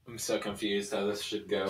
I'm so confused how this should go.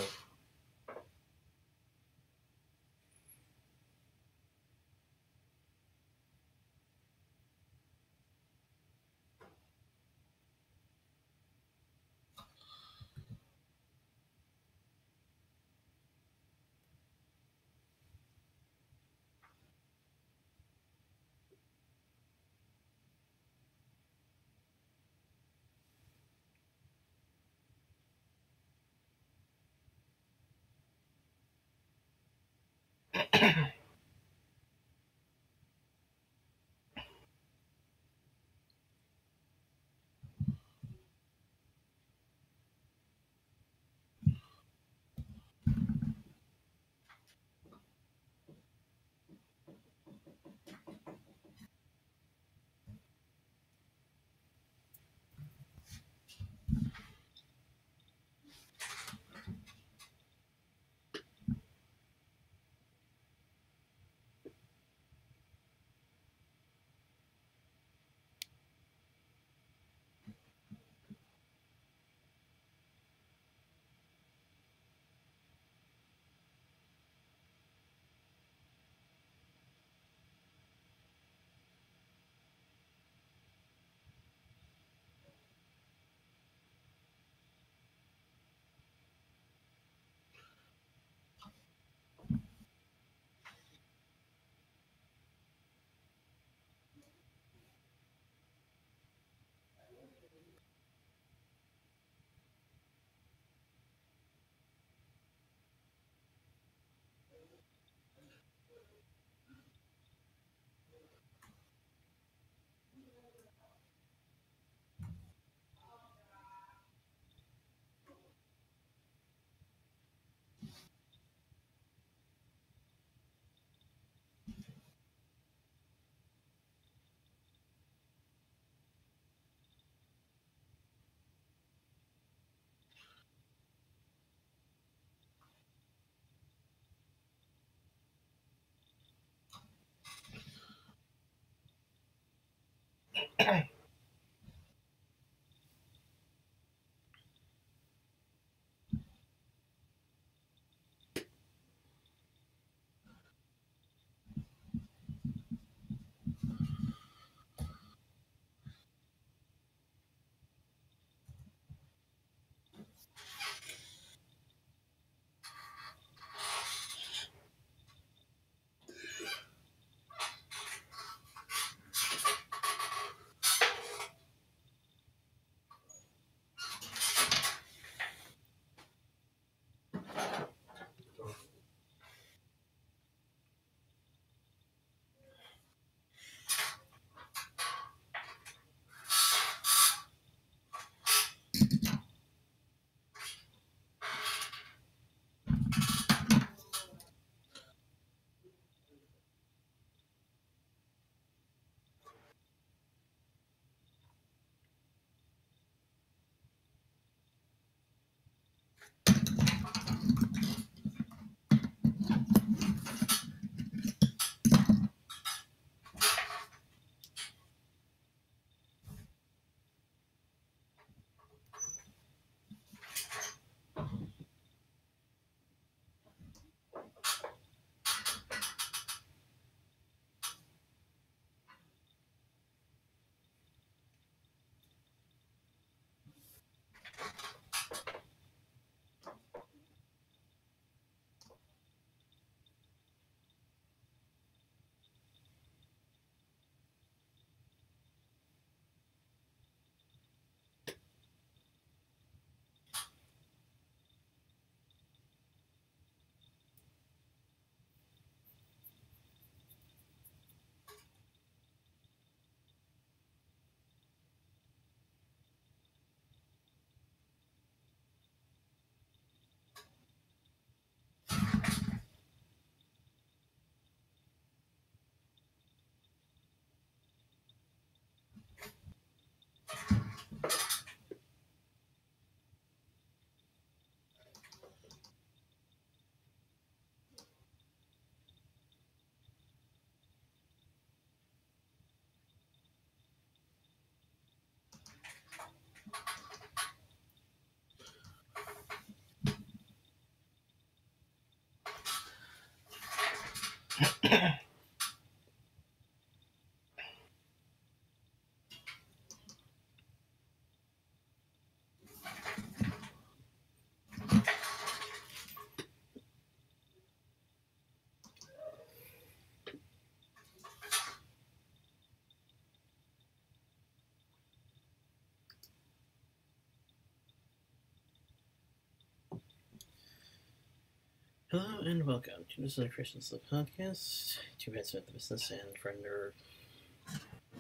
Hello and welcome to Yoda Soda Creations, the podcast. Two guys at the business and friender.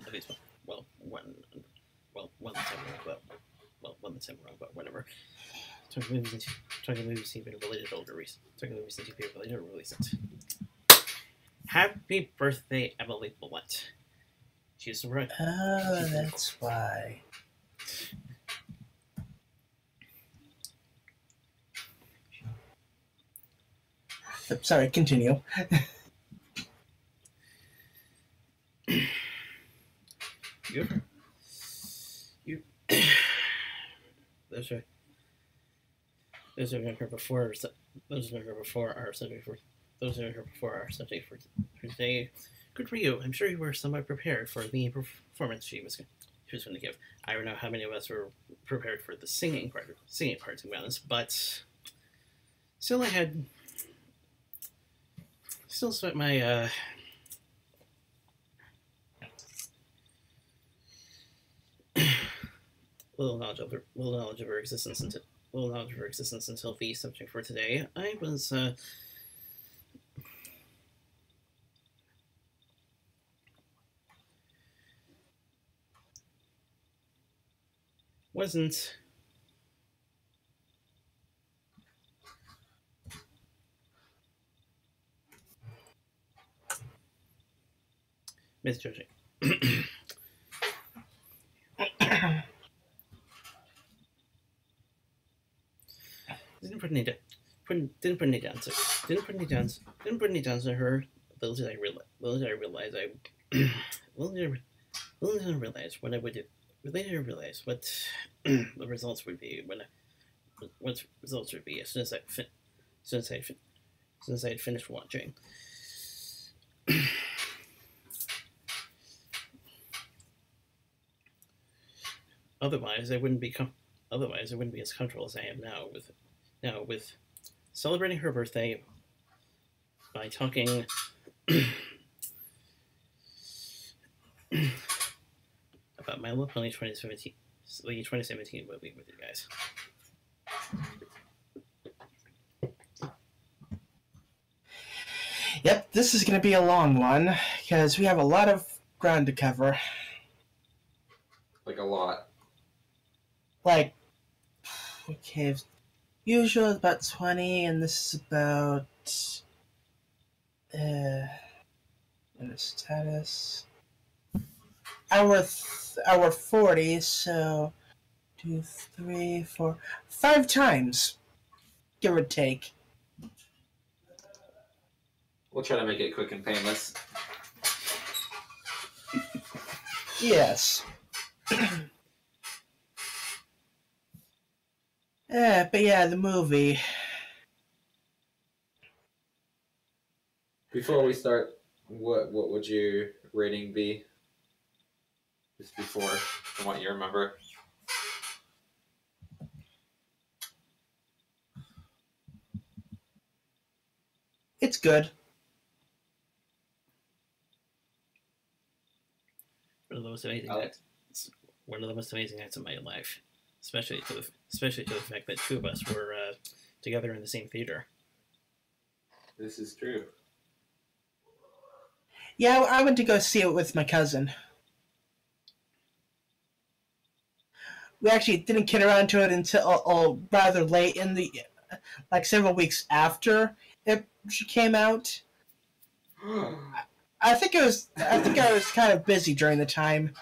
At least one that's wrong, but whatever. Talking movies and related older releases. Happy birthday, Emily Blunt. She's right. Oh, that's why. Sorry, continue. Those are her before. Those are her before our subject for. Those are her before our subject for today. Good for you. I'm sure you were somewhat prepared for the performance she was going to give. I don't know how many of us were prepared for the singing part, to be honest, but still, I had spent my little knowledge of her existence until the subject for today. I was wasn't misjudging. Didn't put any down to her. Little did I realize what I would do. Later I realized what the results would be as soon as I had finished watching. Otherwise, I wouldn't be as comfortable as I am now with celebrating her birthday by talking about My Little Pony 2017 movie with you guys. Yep, this is going to be a long one because we have a lot of ground to cover. Like a lot. Like, okay, usual is about 20, and this is about in the status hour 40, so 2, 3, 4, 5 times, give or take. We'll try to make it quick and painless. Yes. But yeah, the movie. Before we start, what would your rating be? Just before, from what you remember. It's good. One of the most amazing nights of my life, especially to the fact that two of us were together in the same theater. This is true. Yeah, I went to go see it with my cousin. We actually didn't get around to it until rather late in the, like several weeks after it came out. I think I was kind of busy during the time.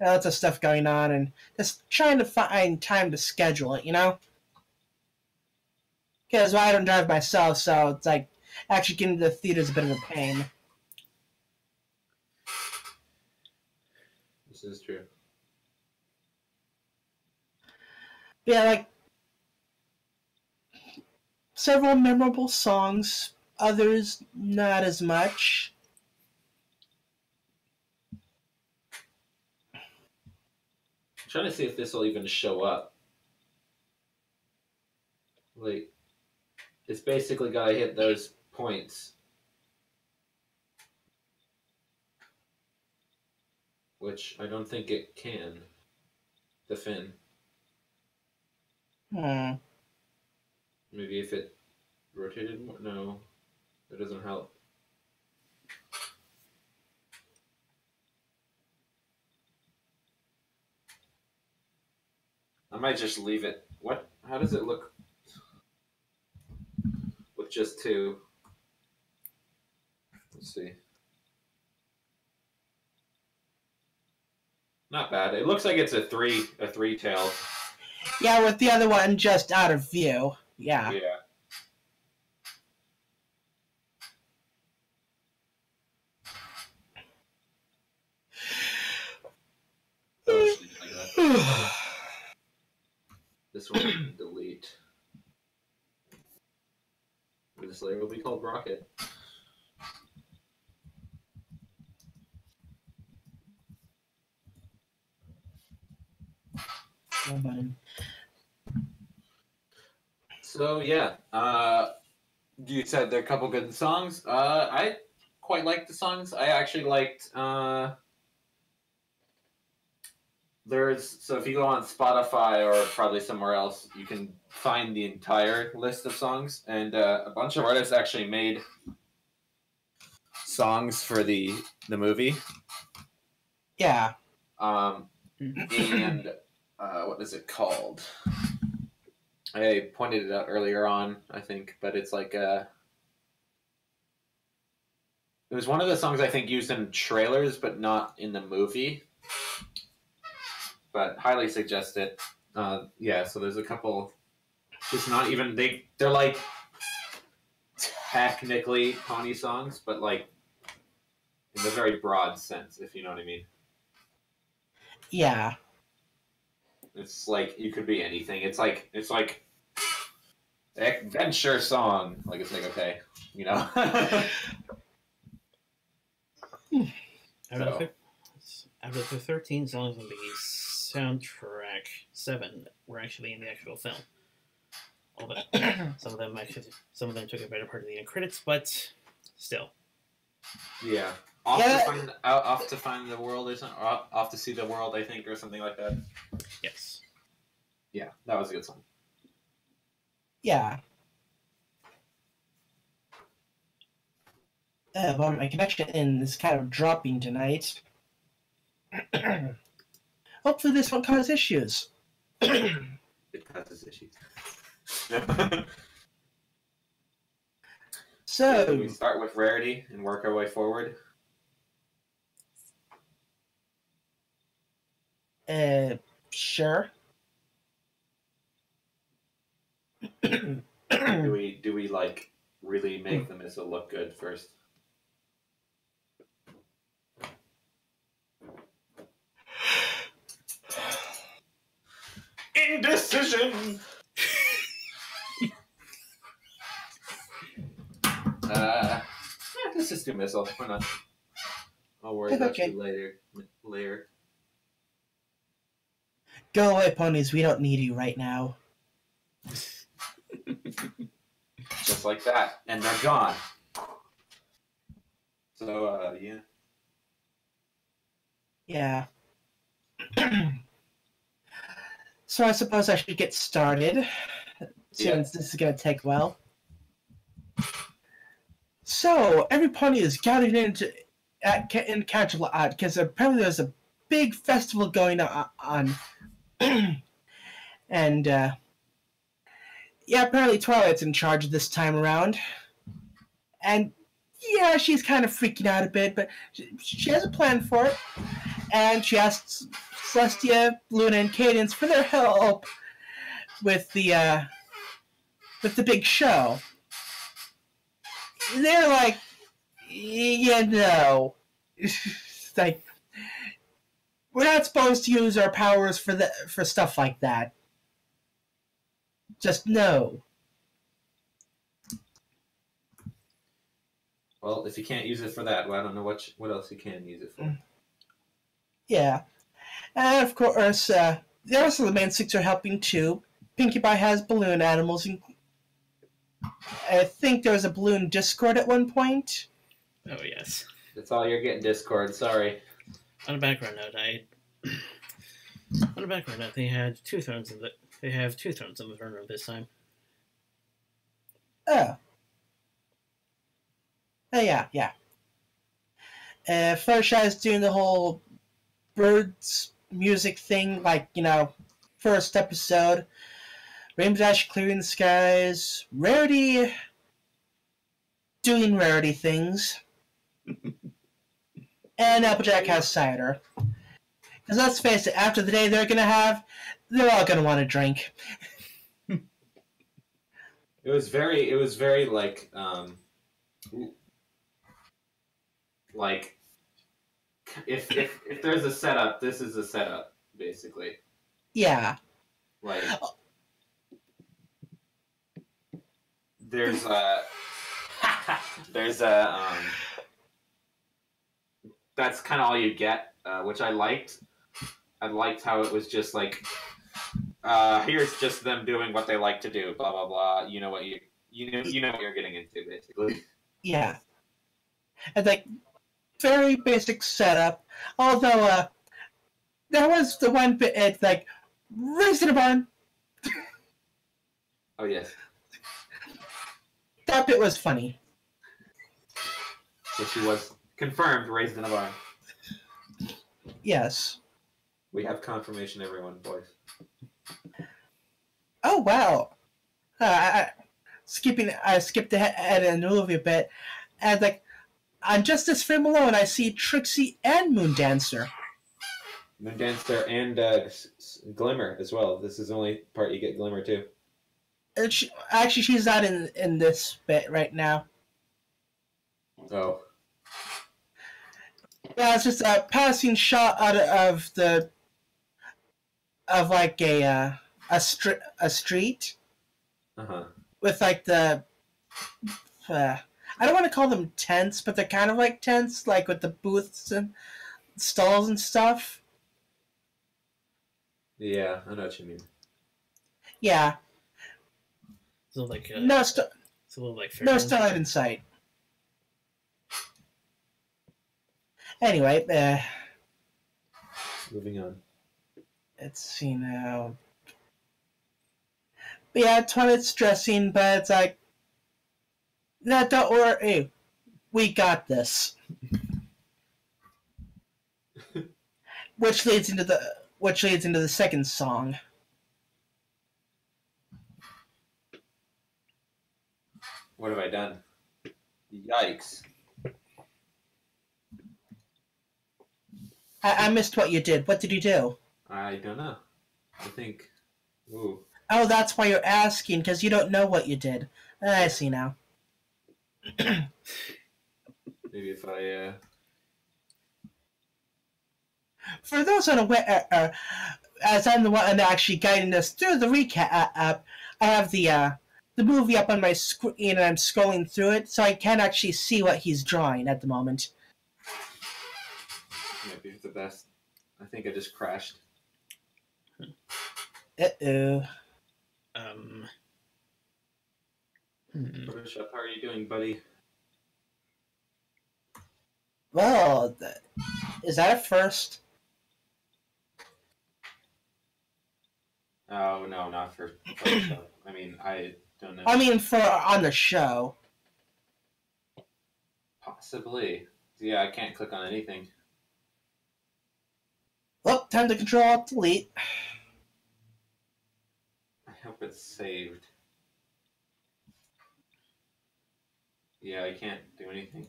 Lots of stuff going on and just trying to find time to schedule it, you know? Because I don't drive myself, so it's like actually getting to the theater is a bit of a pain. This is true. Yeah, like several memorable songs. others not as much. I'm trying to see if this will even show up. Like, it's basically got to hit those points. Which I don't think it can. The fin. Hmm. Maybe if it rotated more? No. That doesn't help. I might just leave it. What? How does it look with just two? Let's see. Not bad. It looks like it's a three tail. Yeah, with the other one just out of view. Yeah. Yeah. Oh, just leave it like that. This one we can delete. This layer will be called Rocket. So yeah, you said there are a couple good songs. I quite liked the songs. I actually liked. So if you go on Spotify or probably somewhere else, you can find the entire list of songs, and a bunch of artists actually made songs for the movie. Yeah. And what is it called? I pointed it out earlier on, I think, but it's like it was one of the songs I think used in trailers, but not in the movie. But highly suggest it. Yeah, so there's a couple. It's not even they're like technically pony songs, but like in a very broad sense, if you know what I mean. Yeah. It's like you could be anything. It's like adventure song. Like it's like okay, you know. Out of the 13 songs on the soundtrack, 7 were actually in the actual film. Although some of them took a better part of the end credits, but still. Yeah. Off to find the world or something. Off to see the world, I think, or something like that. Yes. Yeah, that was a good song. Yeah. Well, my connection is kind of dropping tonight. Hopefully this won't cause issues. It causes issues. So we start with Rarity and work our way forward. Sure. do we like really make the missile look good first? Indecision. Let's just do missile. Why not? I'll worry about you later. Go away, ponies. We don't need you right now. Just like that, and they're gone. So yeah. Yeah. So I suppose I should get started, since this is going to take a while. So, every pony is gathered in Canterlot, because apparently there's a big festival going on. And, yeah, apparently Twilight's in charge this time around. And, yeah, she's kind of freaking out a bit, but she has a plan for it. And she asks Celestia, Luna, and Cadence for their help with the big show. They're like, yeah, no. Like, we're not supposed to use our powers for stuff like that. Just no. Well, if you can't use it for that, well, I don't know what else you can use it for. Yeah. And of course, the rest of the main six are helping too. Pinkie Pie has balloon animals. I think there was a balloon Discord at one point. Oh yes. That's all you're getting, Discord. Sorry. On a background note, they had two thrones in the. They have two thrones in the throne room this time. Oh. Oh, yeah. Fluttershy is doing the whole birds music thing, like, first episode. Rainbow Dash clearing the skies. Rarity doing Rarity things. And Applejack has cider. Because let's face it, after the day they're going to have, they're all going to want to drink. It was very like if there's a setup, this is a setup, basically. Yeah. Like there's a that's kind of all you get, which I liked. I liked how it was just like, here's just them doing what they like to do, blah blah blah. You know what you're getting into, basically. Yeah. And like very basic setup. Although there was the one bit it's like raised in a barn. Oh yes. That bit was funny. So she was confirmed raised in a barn. Yes. We have confirmation, everyone, boys. Oh wow. I skipped ahead in the movie a bit, and like on just this film alone, I see Trixie and Moondancer. Moondancer and Glimmer as well. This is the only part you get Glimmer too. And she's not in this bit right now. Oh. Yeah, it's just a passing shot out of like a street with like the I don't want to call them tents, but they're kind of like tents, like with the booths and stalls and stuff. Yeah, I know what you mean. Yeah. So like no starlight in sight. Anyway, moving on. Let's see now. But yeah, Twilight's dressing, but it's like, no, don't worry, we got this. which leads into the second song. What have I done? Yikes. I missed what you did. What did you do? I don't know. I think... Ooh. Oh, that's why you're asking, because you don't know what you did. I see now. Maybe if I... For those unaware, as I'm the one actually guiding us through the recap, I have the movie up on my screen and I'm scrolling through it, so I can't actually see what he's drawing at the moment. Might be the best. I think I just crashed. Uh-oh. Photoshop, how are you doing, buddy? Well, is that a first? Oh, no, not for Photoshop. I mean, I don't know. I mean, for on the show. Possibly. Yeah, I can't click on anything. Well, time to Control-Alt-Delete. I hope it's saved. Yeah, I can't do anything.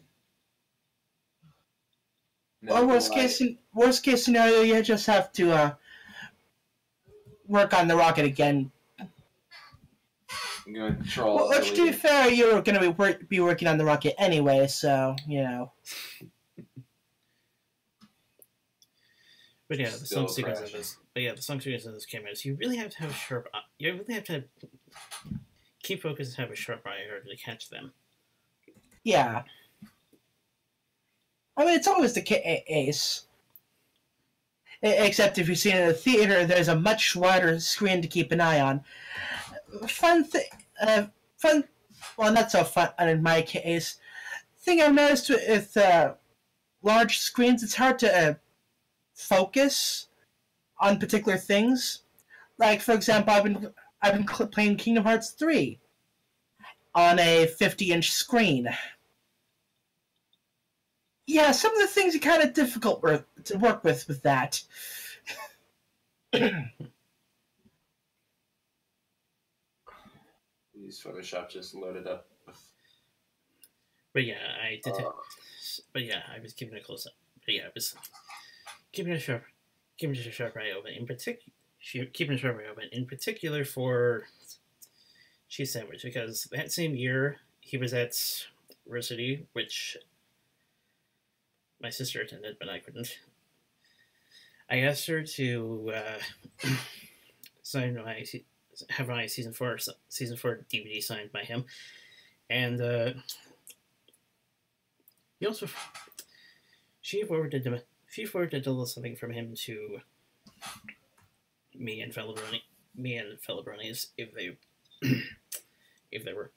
No, Or worst case scenario, you just have to work on the rocket again. I'm going to Control. Well, which, to be fair, you're going to be working on the rocket anyway, so you know. But yeah, the song sequence of this. But yeah, the song sequence of this camera is you really have to have a sharp. You really have to keep focused and have a sharp eye in order to catch them. Yeah. I mean, it's always the case. Except if you've seen it in a theater, there's a much wider screen to keep an eye on. Fun thing, fun, well, not so fun in my case. Thing I've noticed with large screens, it's hard to focus on particular things. Like, for example, I've been playing Kingdom Hearts 3 on a 50-inch screen. Yeah, some of the things are kind of difficult to work with that. Use Photoshop just loaded up. But yeah, I did. But yeah, I was keeping a close up. But yeah, I was keeping a sharp eye open. Keeping a sharp eye open in particular for Cheese Sandwich, because that same year he was at Rarity, which my sister attended, but I couldn't. I asked her to have my season 4 DVD signed by him, and he also she forwarded a little something from him to me and fellow bronies if there were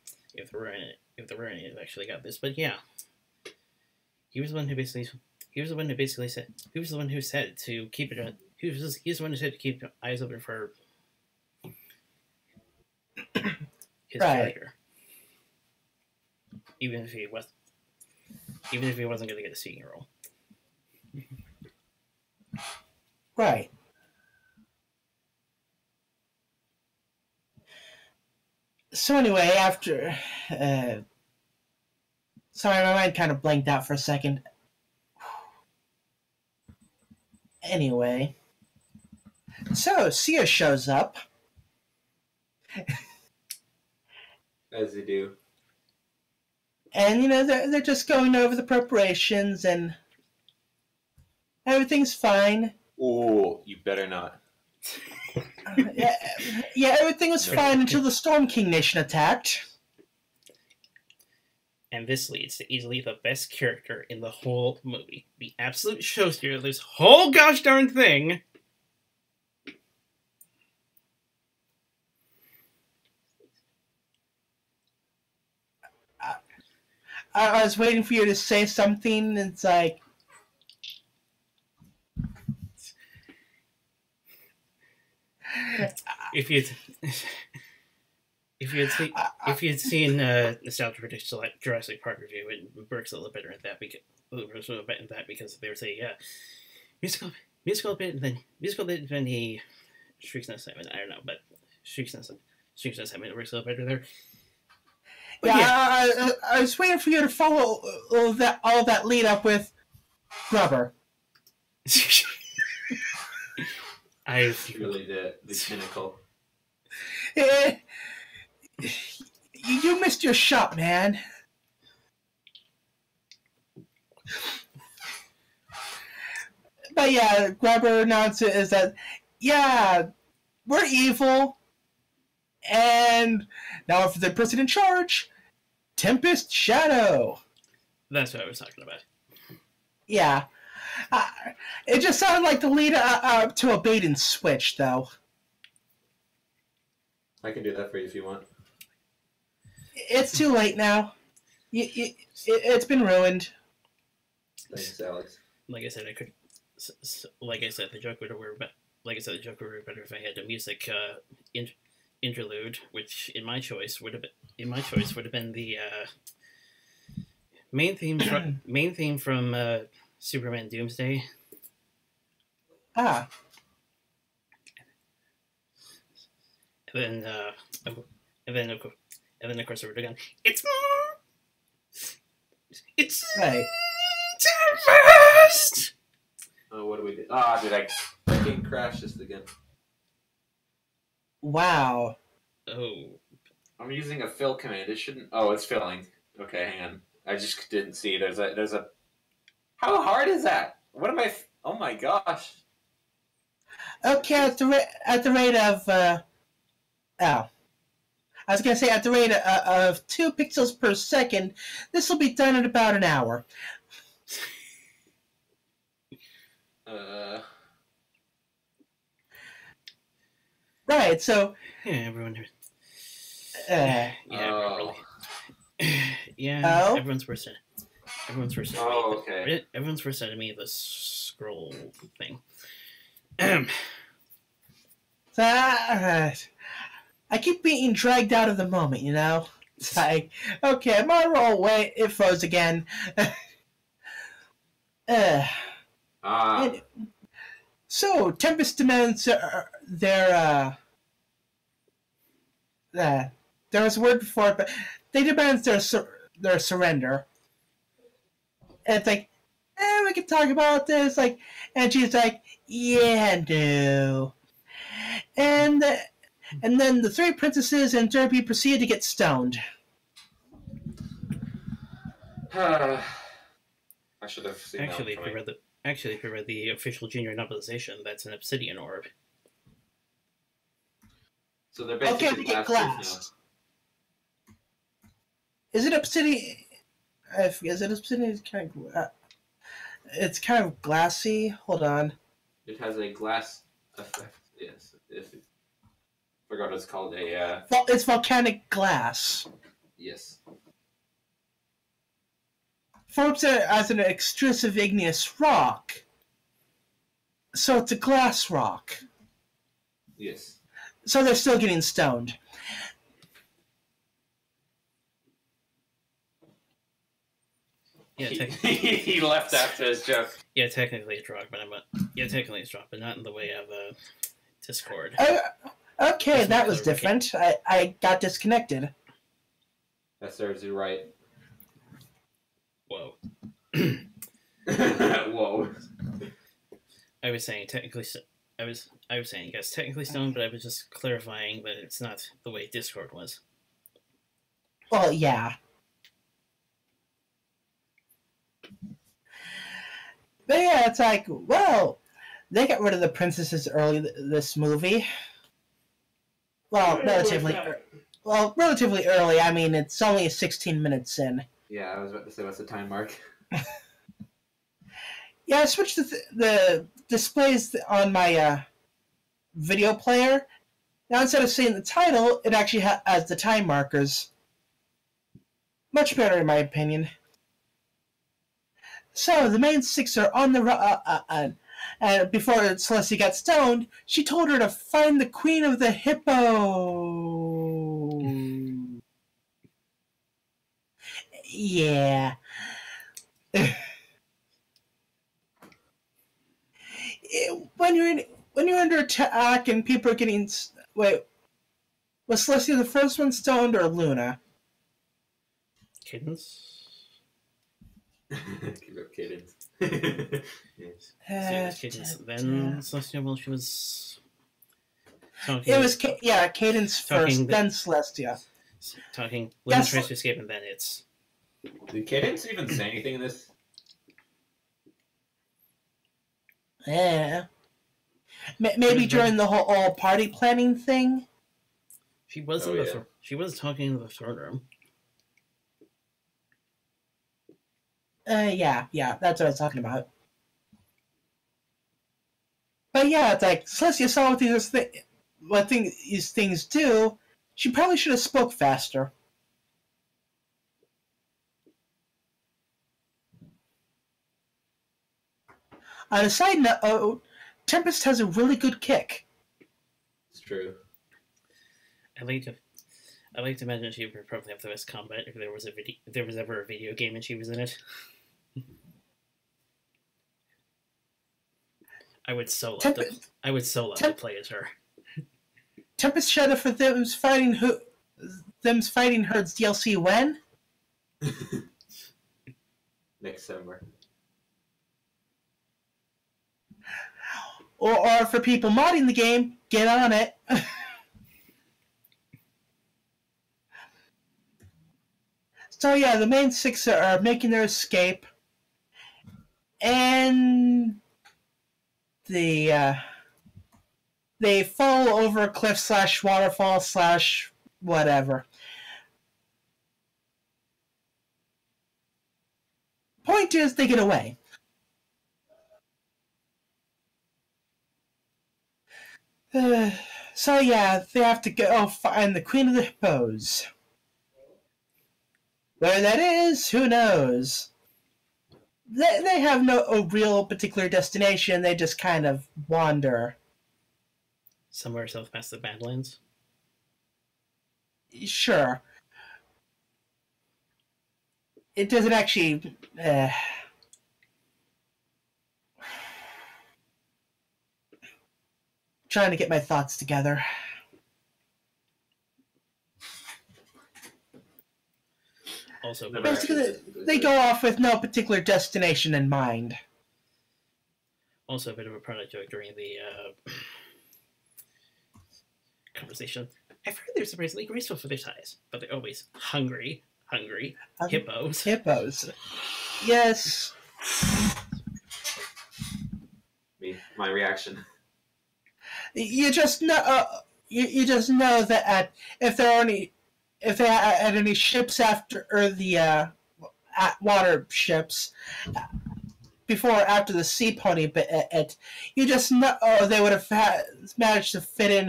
any that actually got this. But yeah, he was the one who said to keep it. He's the one who said to keep eyes open for his character, even if he wasn't going to get a speaking role. Right. So anyway, after sorry, my mind kind of blanked out for a second. Anyway, so Sia shows up. As they do. And, you know, they're just going over the preparations, and everything's fine. Oh, you better not. Yeah, everything was fine until the Storm King Nation attacked. And this leads to easily the best character in the whole movie. The absolute showstealer of this whole gosh darn thing. I was waiting for you to say something, and it's like... If you'd seen Nostalgia Predicts Jurassic Park review, it works a little better at that because there's a musical bit and then he shrieks in a segment. I don't know, but shrieks in a segment works a little better there. Yeah, I was waiting for you to follow all that lead up with Grubber. Really the pinnacle. You missed your shot, man. But yeah, Grubber announces that, yeah, we're evil. And now for the person in charge, Tempest Shadow. That's what I was talking about. Yeah. It just sounded like the lead up to a bait and switch, though. I can do that for you if you want. It's too late now. It's been ruined. Thanks, Alex. Like I said, the joke would have worked better if I had a music interlude, which in my choice would have been the main theme from Superman Doomsday. Ah. And then of course it would have gone. It's right. Tempest. Oh, what do we do? Ah, did I fucking crash this again? Wow. Oh. I'm using a fill command. It shouldn't. Oh, it's filling. Okay, hang on. I just didn't see. There's a. How hard is that? What am I? Oh my gosh. Okay, at the rate of I was gonna say at the rate of 2 pixels per second, this will be done in about an hour. Uh, Right. So. Yeah, everyone. Uh, Yeah, yeah, Oh? everyone's first. Everyone's first enemy. Oh, okay. Everyone's first enemy of the scroll thing. So, I keep being dragged out of the moment, you know? It's like, okay, my roll, wait, it froze again. And so, Tempest demands there was a word for it, but they demand their surrender. And it's like, we can talk about this, like, and she's like, yeah, no. And then the three princesses and Derby proceed to get stoned. I should have seen Actually, that coming. if you read the official junior novelization, that's an obsidian orb. So they're basically Okay, we get glass. Is it obsidian? Is it obsidian? It's kind of glassy. Hold on. It has a glass effect. Yes. Forgot what it's called. It's volcanic glass. Yes. Forms it as an extrusive igneous rock. So it's a glass rock. Yes. So they're still getting stoned. Yeah, he left after his joke. Yeah, technically it's rock, but but not in the way of Discord. Okay, that was different. I got disconnected. That serves you right. Whoa. Whoa. I was saying yes, technically stone, but I was just clarifying that it's not the way Discord was. Well, yeah. But yeah, it's like, well, they got rid of the princesses early this movie. Well, relatively early. I mean, it's only 16 minutes in. Yeah, I was about to say, what's the time mark? Yeah, I switched the displays on my video player. Now, instead of seeing the title, it actually has the time markers. Much better, in my opinion. So, the main six are on the run. And before Celestia got stoned, she told her to find the Queen of the Hippo. Yeah. When you're under attack and people are getting... Wait, was Celestia the first one stoned or Luna? Cadence? Keep up Cadence. Yes. Cadence. Then Celestia, well, she was talking... It was, Cadence first, then Celestia. Talking... Luna tries to escape, and then it's... Did Cadence even say anything in this? Yeah. Maybe during the whole party planning thing? She was she was talking in the throne room. Yeah, that's what I was talking about. But yeah, it's like, Celestia saw what these things do. She probably should have spoke faster. On a side note, Tempest has a really good kick. It's true. I like to imagine she would probably have the best combat if there was ever a video game and she was in it. I would so love to play as her. Tempest shouted for them's fighting Herd's DLC when? Next summer. Or for people modding the game, get on it. So yeah, the main six are making their escape, and they fall over a cliff / waterfall / whatever. Point is, they get away. So yeah, they have to go find the Queen of the Hippos. Where that is, who knows? They have no real particular destination, they just kind of wander. Somewhere south past the Badlands. Sure. It doesn't actually... trying to get my thoughts together. Also, Basically, they go off with no particular destination in mind. also a bit of a product joke during the conversation. I've heard they're surprisingly graceful for their size, but they're always hungry. Hippos. Hippos. Yes. My reaction. You just know. You just know that if they had any ships after or the water ships before or after the sea pony bit, you just know they would have managed to fit in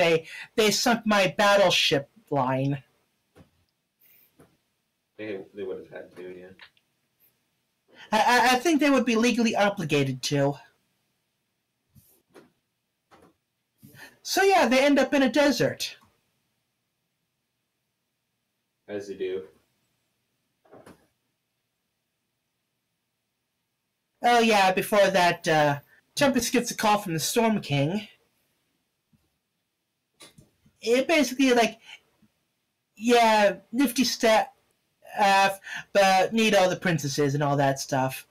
"they sunk my battleship" line. They would have had to, yeah. I think they would be legally obligated to. So yeah, they end up in a desert. As you do. Oh yeah, before that, Tempest gets a call from the Storm King. It basically yeah, nifty staff, but need all the princesses and all that stuff.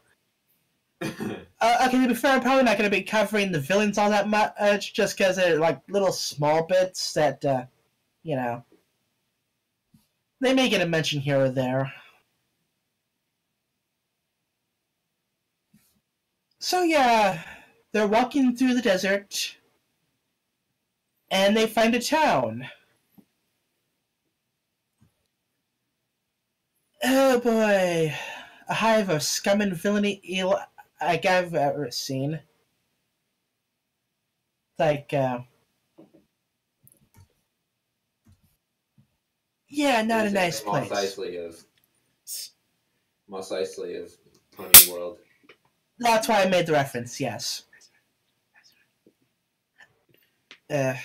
Okay, to be fair, I'm probably not going to be covering the villains all that much, just because they're little small bits that, they may get a mention here or there. So yeah, they're walking through the desert, and they find a town. Oh boy, a hive of scum and villainy I've ever seen. Yeah, not a nice place. Most Eisley of Pony World. That's why I made the reference, yes. I've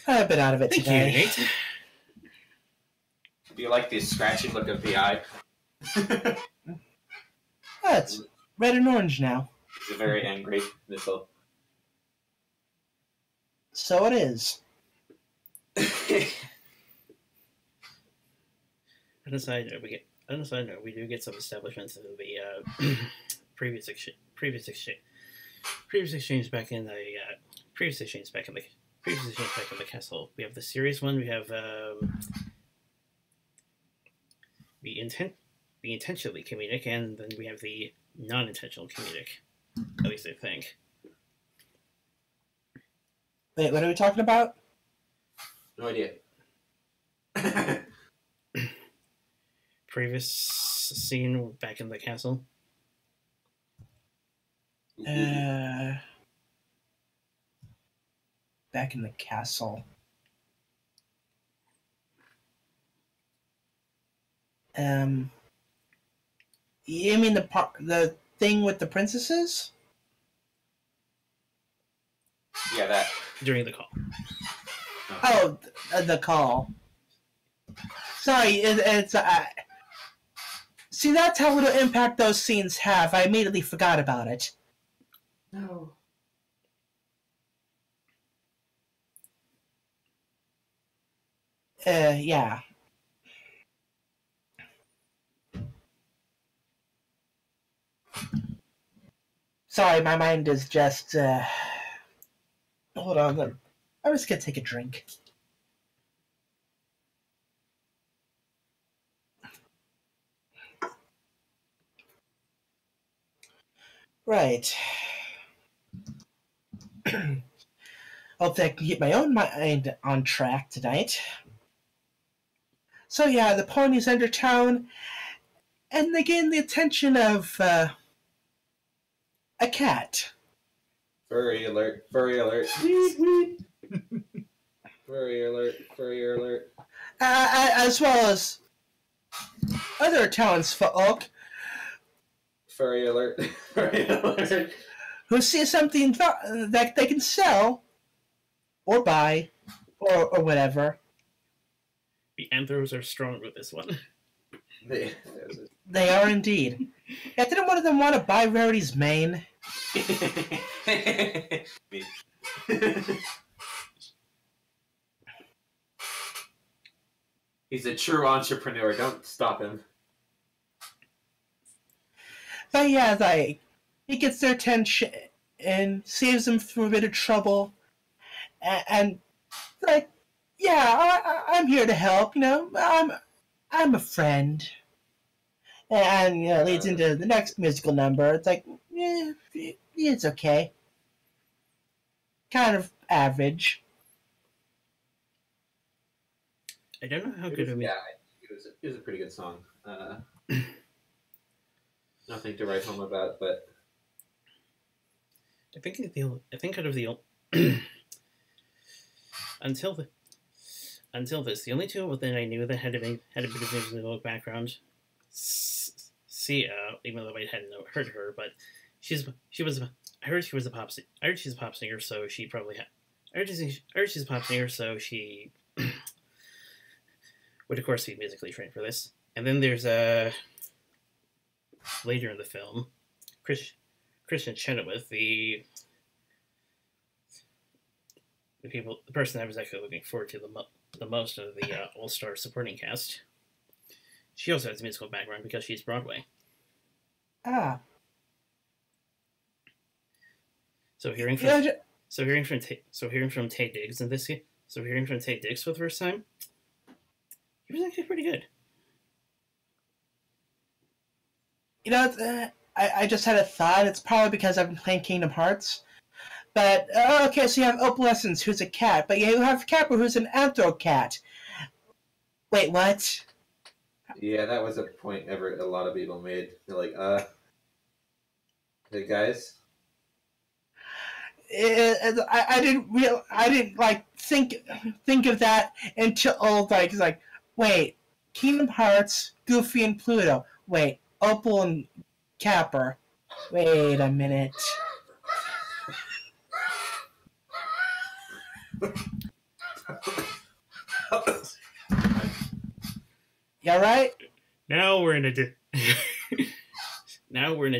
been out of it today. Thank you, Nate. Do you like the scratchy look of the eye? Oh, it's red and orange now. It's a very angry missile. So it is. On a side note, we do get some establishments of the previous exchange back in the castle. We have the serious one. We have the intentionally comedic, and then we have the non-intentional comedic. At least I think. Wait, what are we talking about? No idea. Previous scene back in the castle. Back in the castle. You mean the thing with the princesses? Yeah, that. During the call. Oh, the call. Sorry, it's see, that's how little impact those scenes have. I immediately forgot about it. No. Yeah. Sorry, my mind is just, hold on, I'm just gonna take a drink. Right. Hopefully I can get my own mind on track tonight. So yeah, the ponies enter town, and they gain the attention of a cat. Furry alert! Furry alert! Weed, weed. Furry alert! Furry alert! As well as other townsfolk Furry alert! Furry alert! who see something that they can sell or buy or whatever. The anthros are strong with this one. They are indeed. Yeah, didn't one of them want to buy Rarity's mane? He's a true entrepreneur. Don't stop him. But yeah, like, he gets their attention and saves them from a bit of trouble. And like, yeah, I'm here to help. You know, I'm a friend. And you know, leads into the next musical number. It's like, yeah, it's okay. Kind of average. I don't know how good of me. Yeah, it was a pretty good song. Nothing to write home about, but I think out of the until this, the only two that I knew that had a bit of musical background. Sia, even though I hadn't heard her, but I heard she's a pop singer, so she probably had. I heard she's a pop singer, so she would of course be musically trained for this. And then there's later in the film, Christian Chenoweth, the person I was actually looking forward to the most of the all-star supporting cast. She also has a musical background because she's Broadway. Ah. So hearing from Taye Diggs in this, for the first time, he was actually pretty good. You know, I just had a thought. It's probably because I've been playing Kingdom Hearts. But, okay, so you have Opalescence, who's a cat, but you have Capra, who's an anthro cat. Wait, what? Yeah, that was a point a lot of people made. They're like, hey guys. I didn't like think of that until like wait, Kingdom Hearts, Goofy and Pluto. Wait, Opal and Capper. Wait a minute. You all right? Now we're in a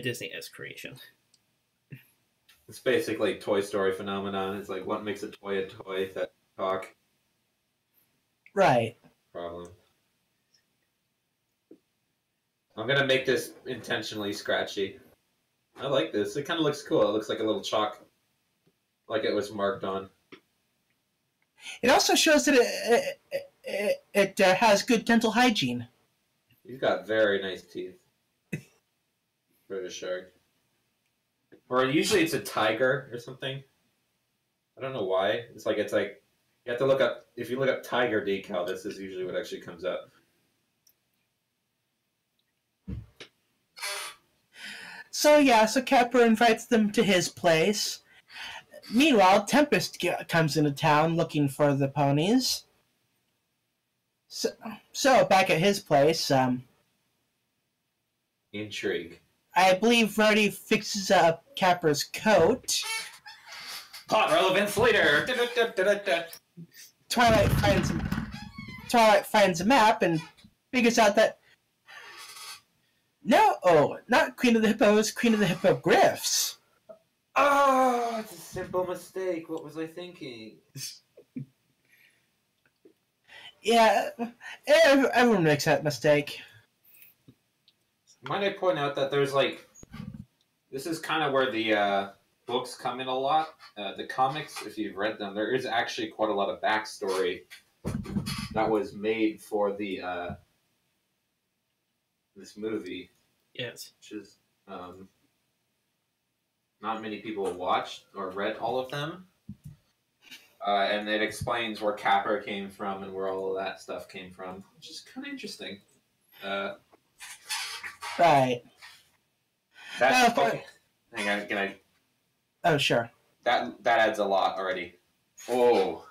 Disney-esque creation. It's basically Toy Story phenomenon. It's like, what makes a toy that talk? Right. Problem. I'm gonna make this intentionally scratchy. I like this. It kind of looks cool. It looks like a little chalk, like it was marked on. It also shows that it has good dental hygiene. You've got very nice teeth for a shark. Or usually it's a tiger or something. I don't know why. It's like you have to look up. If you look up tiger decal, this is usually what actually comes up. So yeah, so Capper invites them to his place. Meanwhile, Tempest comes into town looking for the ponies. So back at his place, Intrigue. I believe Rarity fixes up Capper's coat. Plot relevance later. Twilight finds a map and figures out that not Queen of the Hippos, Queen of the Hippogriffs. Oh, it's a simple mistake. What was I thinking? Yeah, everyone makes that mistake. Might I point out that there's this is kind of where the books come in a lot. The comics, if you've read them, there is actually quite a lot of backstory that was made for the this movie. Yes. Which is not many people have watched or read all of them. And it explains where Capper came from and where all of that stuff came from, which is kind of interesting. Right. That's okay. Hang on, can I? Oh, sure. That adds a lot already. Oh,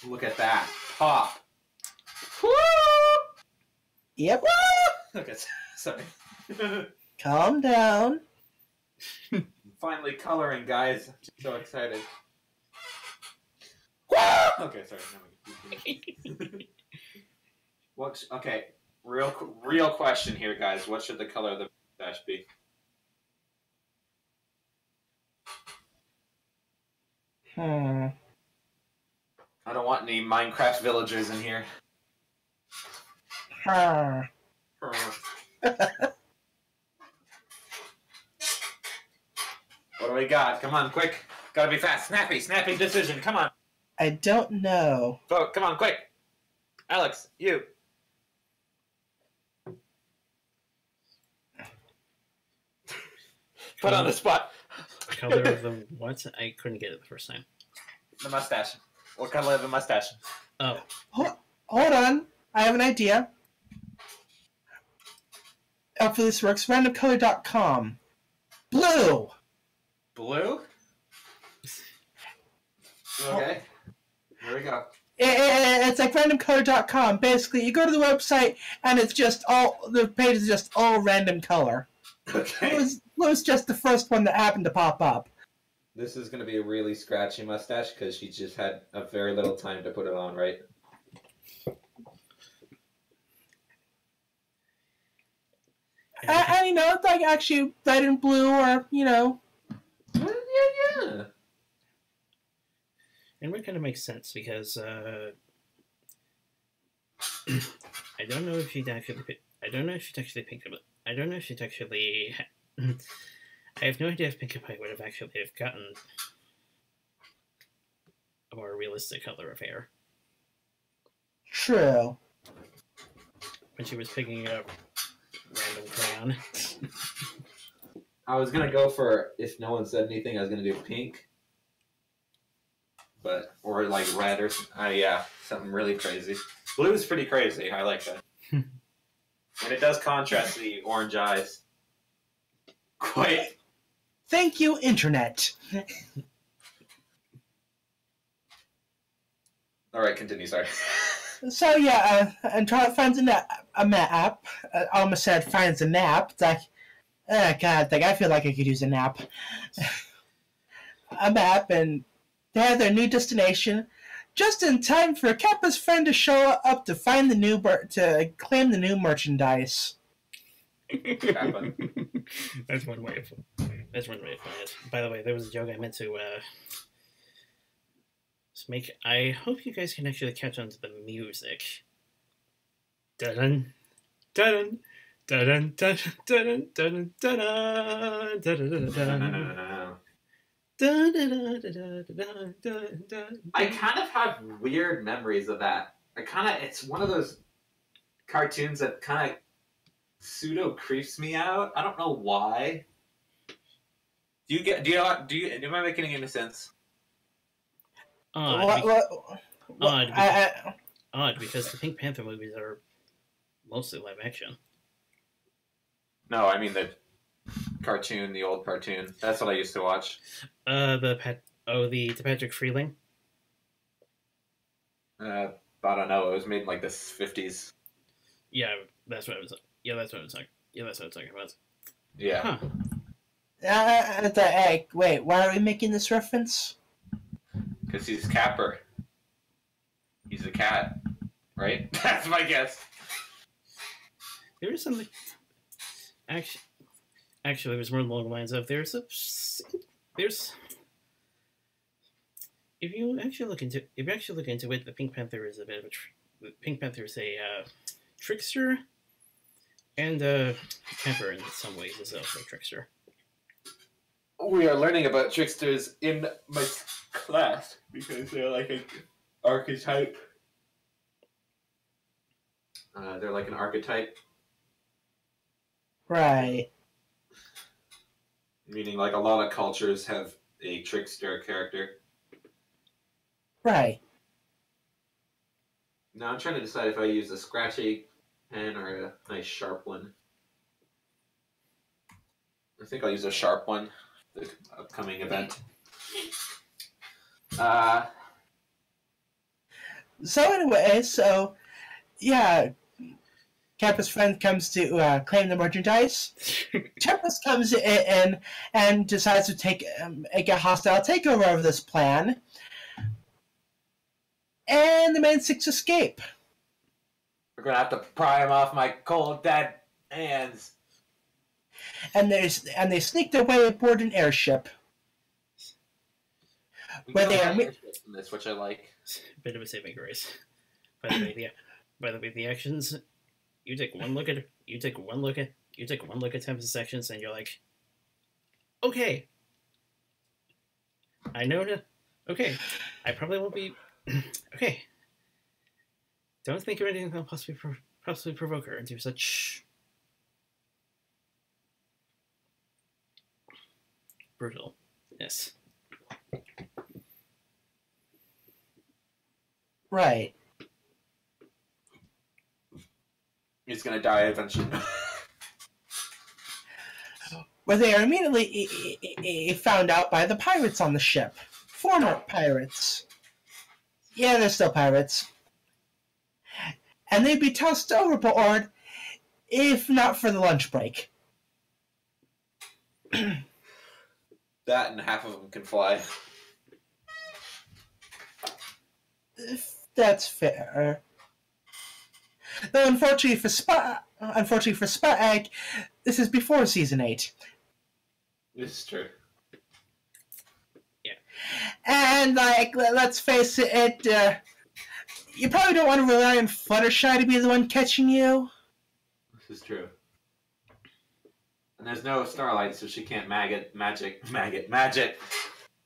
look at that pop. Woo! Yep. Okay, sorry. Calm down. Finally coloring, guys. I'm just so excited. Okay, sorry. Okay, real question here, guys. What should the color of the mustache be? Hmm. I don't want any Minecraft villagers in here. Huh. What do we got? Come on, quick. Gotta be fast. Snappy decision. Come on. I don't know. Vote. Come on, quick. Alex, you. Put on the spot. Color of the what? I couldn't get it the first time. The mustache. What color of the mustache? Oh. Hold on. I have an idea. For this works, randomcolor.com. Blue. Blue? Okay. Here we go. It's like randomcolor.com. Basically, you go to the website and it's just the page is just all random color. Okay. Blue was just the first one that happened to pop up. This is going to be a really scratchy mustache because she just had a very little time to put it on, right? And it's like actually red and blue, or Yeah. And it kind of makes sense because I don't know if she'd actually. I don't know if she'd actually picked up. I don't know if she'd actually. I have no idea if Pinkie Pie would have actually gotten a more realistic color of hair true. when she was picking up random crayon. I was going to go for, if no one said anything, I was going to do pink. Or like red or yeah, something really crazy. Blue is pretty crazy. I like that. And it does contrast the orange eyes. Quite. Thank you, Internet. All right, continue. Sorry. So yeah, and Charlotte finds a map. I almost said finds a nap. It's like, oh god, I feel like I could use a nap. A map, and they have their new destination, just in time for Kappa's friend to show up to find to claim the new merchandise. Kappa. That's one way of putting it. By the way, there was a joke I meant to make. I hope you guys can actually catch on to the music. Dun dun dun dun dun dun dun dun dun dun. I kind of have weird memories of that. It's one of those cartoons that kind of pseudo creeps me out. I don't know why. Am I making any sense? Odd because the Pink Panther movies are mostly live action. No, I mean the cartoon, the old cartoon. That's what I used to watch. The Patrick Freeling. I don't know. It was made in like the 50s. Yeah, that's what I was. Yeah, that's what I was like. Yeah, that's what I was talking about. Yeah. Huh. Wait, why are we making this reference? Because he's Capper. He's a cat, right? That's my guess. There is something. Actually, it was more along the lines of there's. If you actually look into it, the Pink Panther is a bit of a. Pink Panther is a trickster, and Capper in some ways is also a trickster. We are learning about tricksters in my class because they're like an archetype. They're like an archetype. Right. Meaning like a lot of cultures have a trickster character. Right. Now I'm trying to decide if I use a scratchy pen or a nice sharp one. I think I'll use a sharp one. The upcoming event. So anyway, yeah, Kappa's friend comes to claim the merchandise. Tempest comes in and decides to take a hostile takeover of this plan, and the main six escape. We're gonna have to pry him off my cold dead hands. And they sneak their way aboard an airship. Where they are in this, which I like. Bit of a saving grace. By the way, the actions. You take one look at Tempest's sections, and you're like, okay, I know to. Okay, I probably won't be. Okay, don't think of anything that'll possibly provoke her into such brutalness. Right. He's gonna die eventually. Where they are immediately found out by the pirates on the ship. Former pirates. Yeah, they're still pirates. And they'd be tossed overboard if not for the lunch break. That and half of them can fly. That's fair. Though unfortunately for Sputnik, this is before season 8. This is true. Yeah. And let's face it, you probably don't want to rely on Fluttershy to be the one catching you. This is true. And there's no Starlight, so she can't magic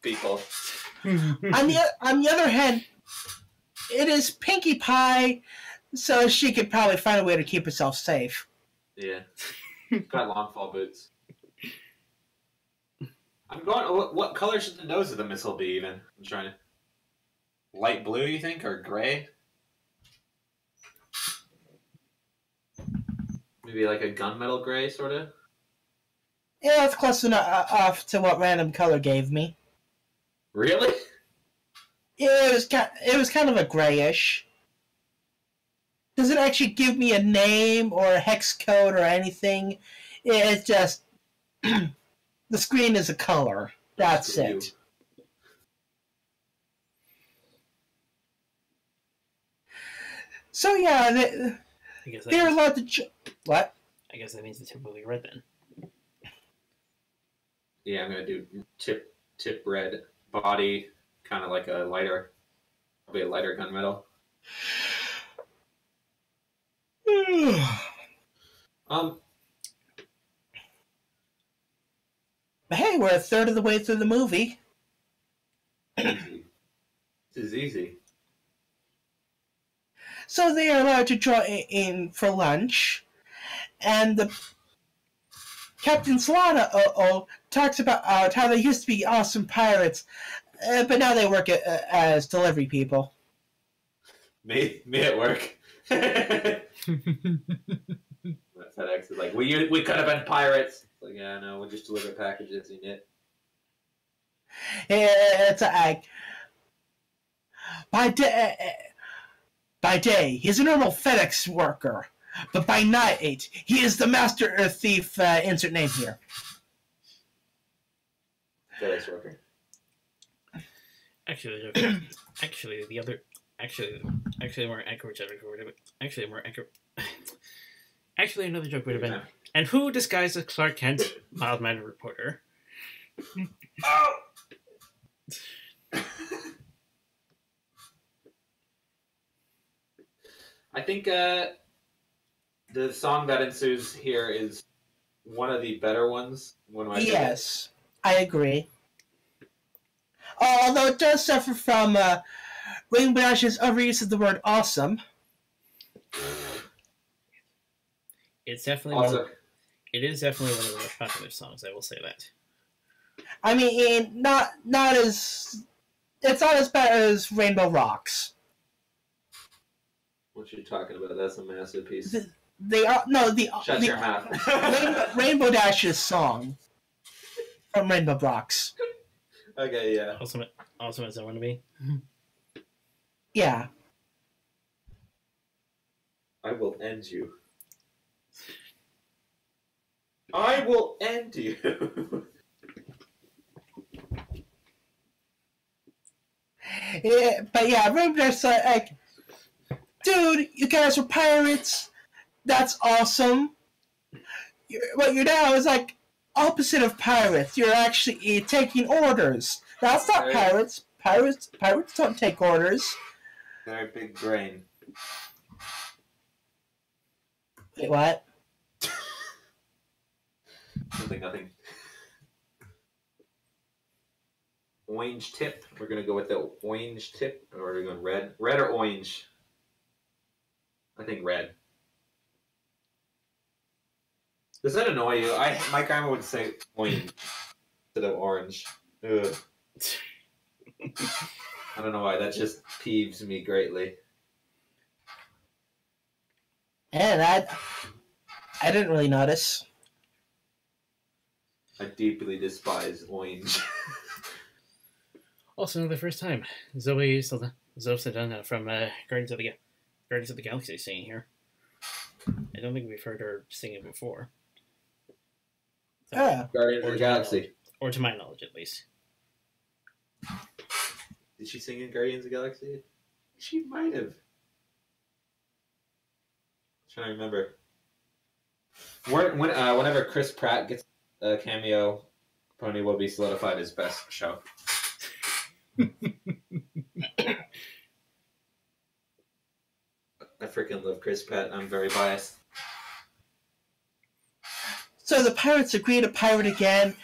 people. On the other hand, it is Pinkie Pie, so she could probably find a way to keep herself safe. Yeah. Got long fall boots. I'm going. What color should the nose of the missile be? Even I'm trying to. Light blue, you think, or gray? Maybe like a gunmetal gray, sort of. Yeah, that's close enough to what random color gave me. Really? Yeah, it was kind of a grayish. Doesn't actually give me a name or a hex code or anything. It's just the screen is a color. That's it. So yeah, they're allowed to. What? I guess that means the tip will be red then. Yeah, I'm gonna do tip red body, kind of like a lighter, probably a lighter gunmetal. But hey, we're a third of the way through the movie. Easy. This is easy. So they are allowed to join in for lunch, and the Captain Solana talks about how they used to be awesome pirates, but now they work as delivery people. Me at work. FedEx is like, we could have been pirates. It's like, yeah, no, we'll just deliver packages in it. It's a by day, he's a normal FedEx worker, but by night, he is the master thief. Insert name here. FedEx worker. Actually, more accurate joke would have been. Actually, another joke would have been. And who disguised as Clark Kent, mild-mannered reporter? Oh! I think the song that ensues here is one of the better ones. Yes, I agree. Although it does suffer from Rainbow Dash's overuse of the word awesome. It's definitely also, it is definitely one of the most popular songs, I will say that. I mean, not as it's not as bad as Rainbow Rocks. What you talking about? That's a masterpiece. Shut your mouth. Rainbow Dash's song from Rainbow Rocks. Okay, yeah. Awesome as I want to be. Yeah. I will end you. I will end you. Yeah, but yeah, Rainbow's like, dude, you guys are pirates. That's awesome. What you're now is like opposite of pirates. You're actually taking orders. That's not pirates. Pirates don't take orders. Very big brain. Wait, what? Nothing. Orange tip. We're gonna go with the orange tip, or are we going red? Red or orange? I think red. Does that annoy you? My grandma would say orange instead of orange. Ugh. I don't know why. That just peeves me greatly. And I didn't really notice. I deeply despise orange. Also, the first time Zoe Saldana from Guardians of the Galaxy singing here. I don't think we've heard her sing it before. So, Yeah. Guardians of the Galaxy. Or to my knowledge, at least. Did she sing in Guardians of the Galaxy? She might have. I'm trying to remember. Whenever Chris Pratt gets a cameo, Pony will be solidified as best show. I freaking love Chris Pratt. I'm very biased. So the pirates agree to pirate again,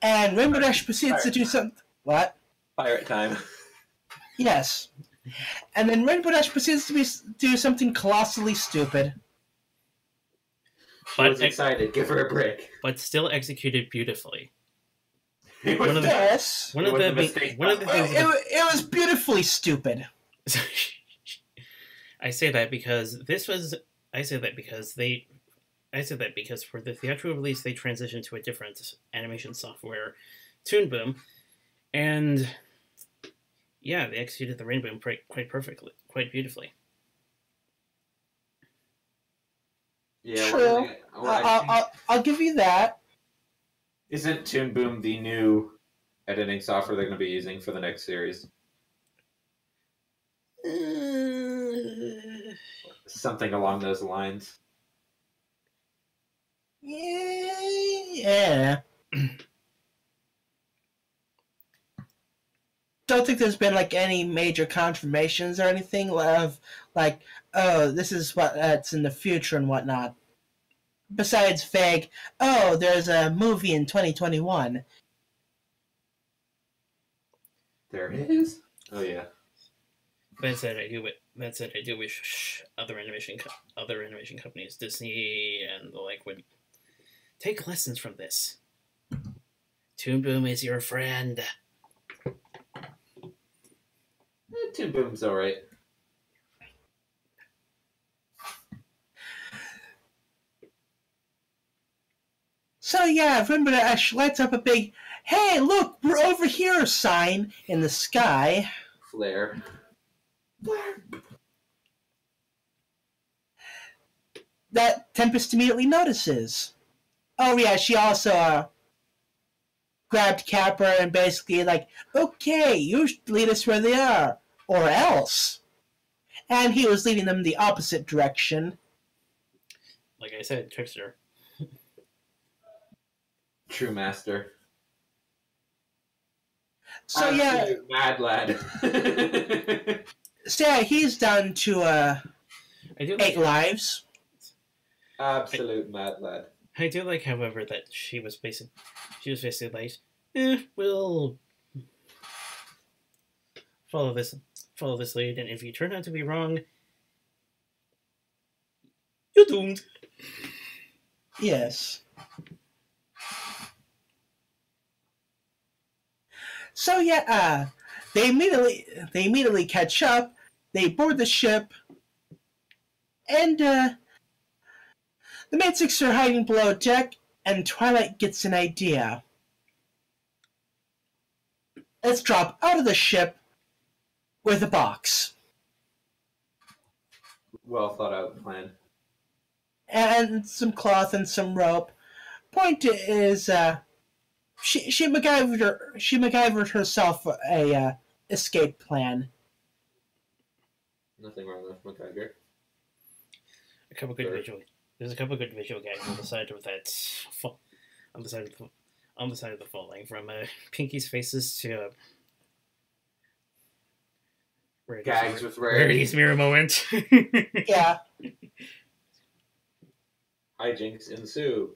and Rainbow Dash proceeds to do something. What? Pirate time. Yes. And then Rainbow Dash proceeds to do something colossally stupid. I was excited. Give her a break. But still executed beautifully. It was beautifully stupid. I say that because for the theatrical release they transitioned to a different animation software, Toon Boom, and yeah, they executed the Rainbow quite perfectly, quite beautifully. Yeah, true. I'll give you that. Isn't Toon Boom the new editing software they're going to be using for the next series? Something along those lines. Yeah. Don't think there's been like any major confirmations or anything of like, oh, this is what's in the future and whatnot. Besides vague, oh, there's a movie in 2021. There is? Oh yeah. That said, I do wish other animation companies, Disney and the like, would take lessons from this. Toon Boom is your friend. Toon Boom's alright. So yeah, remember that Ash lights up a big, hey, look, we're over here sign in the sky. Flare. That Tempest immediately notices. Oh yeah, she also grabbed Capper and basically like, okay, you lead us where they are, or else. And he was leading them the opposite direction. Like I said, trickster. True master. So yeah, mad lad. So yeah, he's down to 8 lives. Absolute mad lad. I do like, however, that she was basically like, we'll follow this lead, and if you turn out to be wrong, you're doomed. Yes. So yeah, they immediately catch up. They board the ship, and the main six are hiding below deck. And Twilight gets an idea. let's drop out of the ship with a box. Well thought out plan. And some cloth and some rope. Point is, she MacGyvered herself a escape plan. Nothing wrong with MacGyver. There's a couple good visual gags on the side of that. On the side of the falling, from Pinky's faces to Gags with Rarity's mirror moment. Yeah. Hijinks ensue.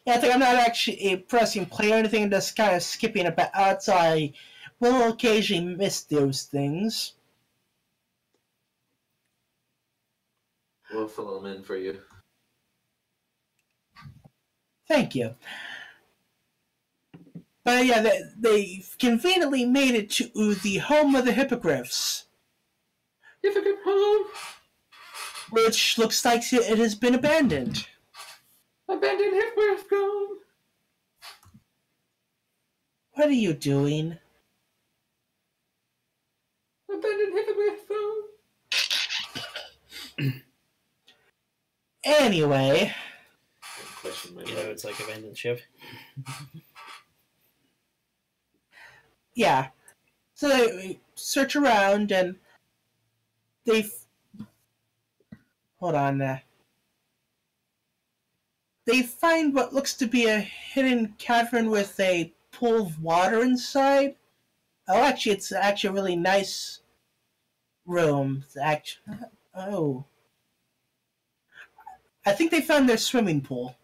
Yeah, I think I'm not actually pressing play or anything, I'm just kind of skipping about, so I will occasionally miss those things. We'll fill them in for you. Thank you. But yeah, they conveniently made it to the home of the hippogriffs. Hippogriff home! Which looks like it has been abandoned. Abandoned hippogriff home! What are you doing? Abandoned hippogriff home! Anyway. It's like abandoned ship. Yeah. So they search around and hold on. They find what looks to be a hidden cavern with a pool of water inside. Oh, actually, it's actually a really nice room. Oh. I think they found their swimming pool.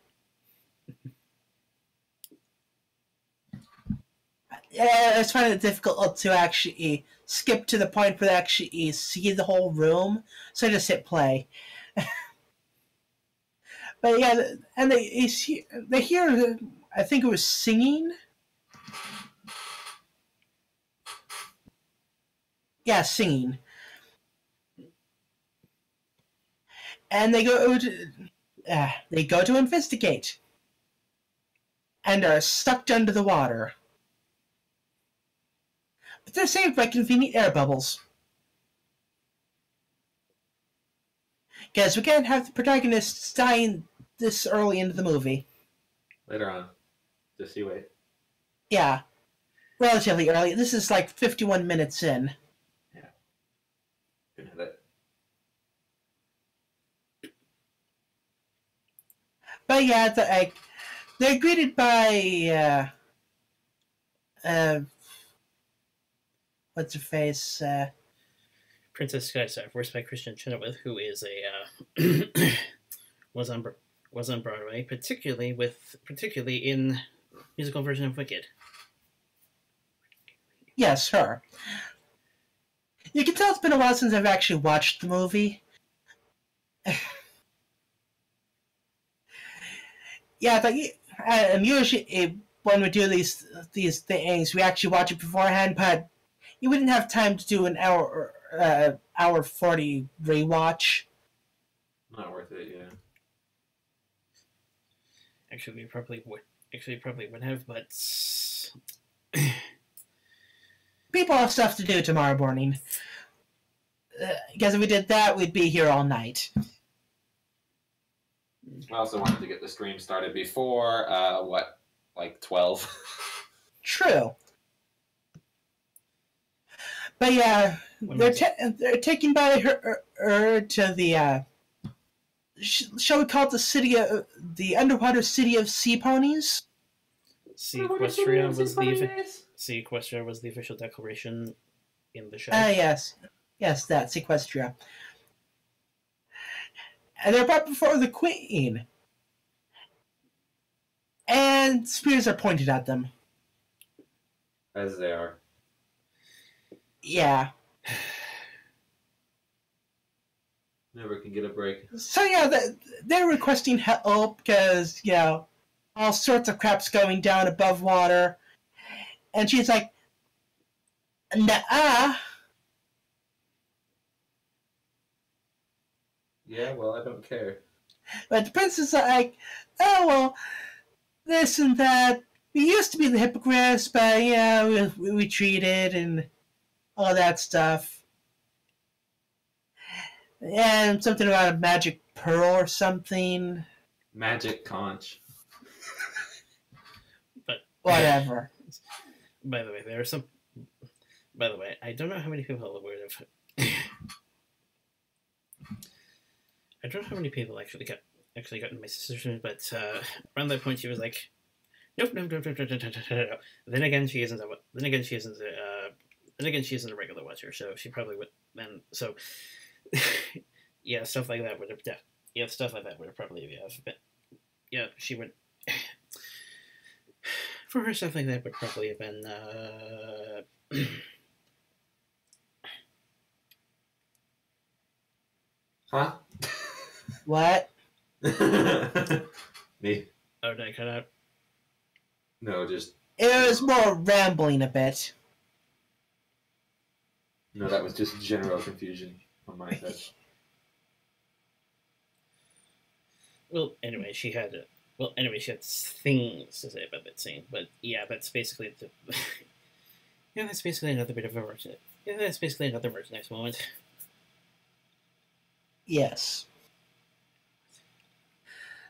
Yeah, it's finding it difficult to actually skip to the point where they actually see the whole room, so I just hit play. But yeah, and they hear, I think it was singing. Yeah, singing. And they go to investigate, and are sucked under the water. But they're saved by convenient air bubbles. Because we can't have the protagonists dying this early into the movie. Later on. Just you wait. Yeah. Relatively early. This is like 51 minutes in. Yeah. Good at it. But yeah, they're greeted by what's her face? Princess Skystar, voiced by Kristen Chenoweth, who is a was on Broadway, particularly in musical version of Wicked. Yes, her. You can tell it's been a while since I've actually watched the movie. Yeah, but usually when we do these things, we actually watch it beforehand, but you wouldn't have time to do an hour 40 rewatch. Not worth it, yeah. Actually, we probably would have, but people have stuff to do tomorrow morning. Because if we did that, we'd be here all night. I also wanted to get the stream started before, 12? True. But yeah, they're taken by her to the, shall we call it the underwater city of sea ponies? Sequestria was the official declaration in the show. Yes, that Sequestria. And they're brought before the Queen. And spears are pointed at them. As they are. Yeah. Never can get a break. So yeah, they're requesting help because, all sorts of crap's going down above water. And she's like, nah. Yeah, well, I don't care. But the princess is like, oh, well, this and that. we used to be the hypocrites, but yeah, we retreated and all that stuff. And something about a magic pearl or something. Magic conch. But whatever. By the way, there are some. By the way, I don't know how many people would have. I don't know how many people actually got my sister, but around that point she was like, nope. Then again, she isn't. Then again, she isn't. Then again, she isn't a regular watcher, so she probably would. Then so, yeah, stuff like that would have. Yeah, stuff like that would have probably been. Yeah, she would. For her, stuff like that would probably have been. Huh? What? Me? Oh, did I cut out? No, just It was more rambling a bit. no. That was just general confusion on my side. Well, anyway, she had things to say about that scene, but yeah, that's basically yeah, that's basically another bit of a version. Yeah, that's basically another merchandise moment. Yes.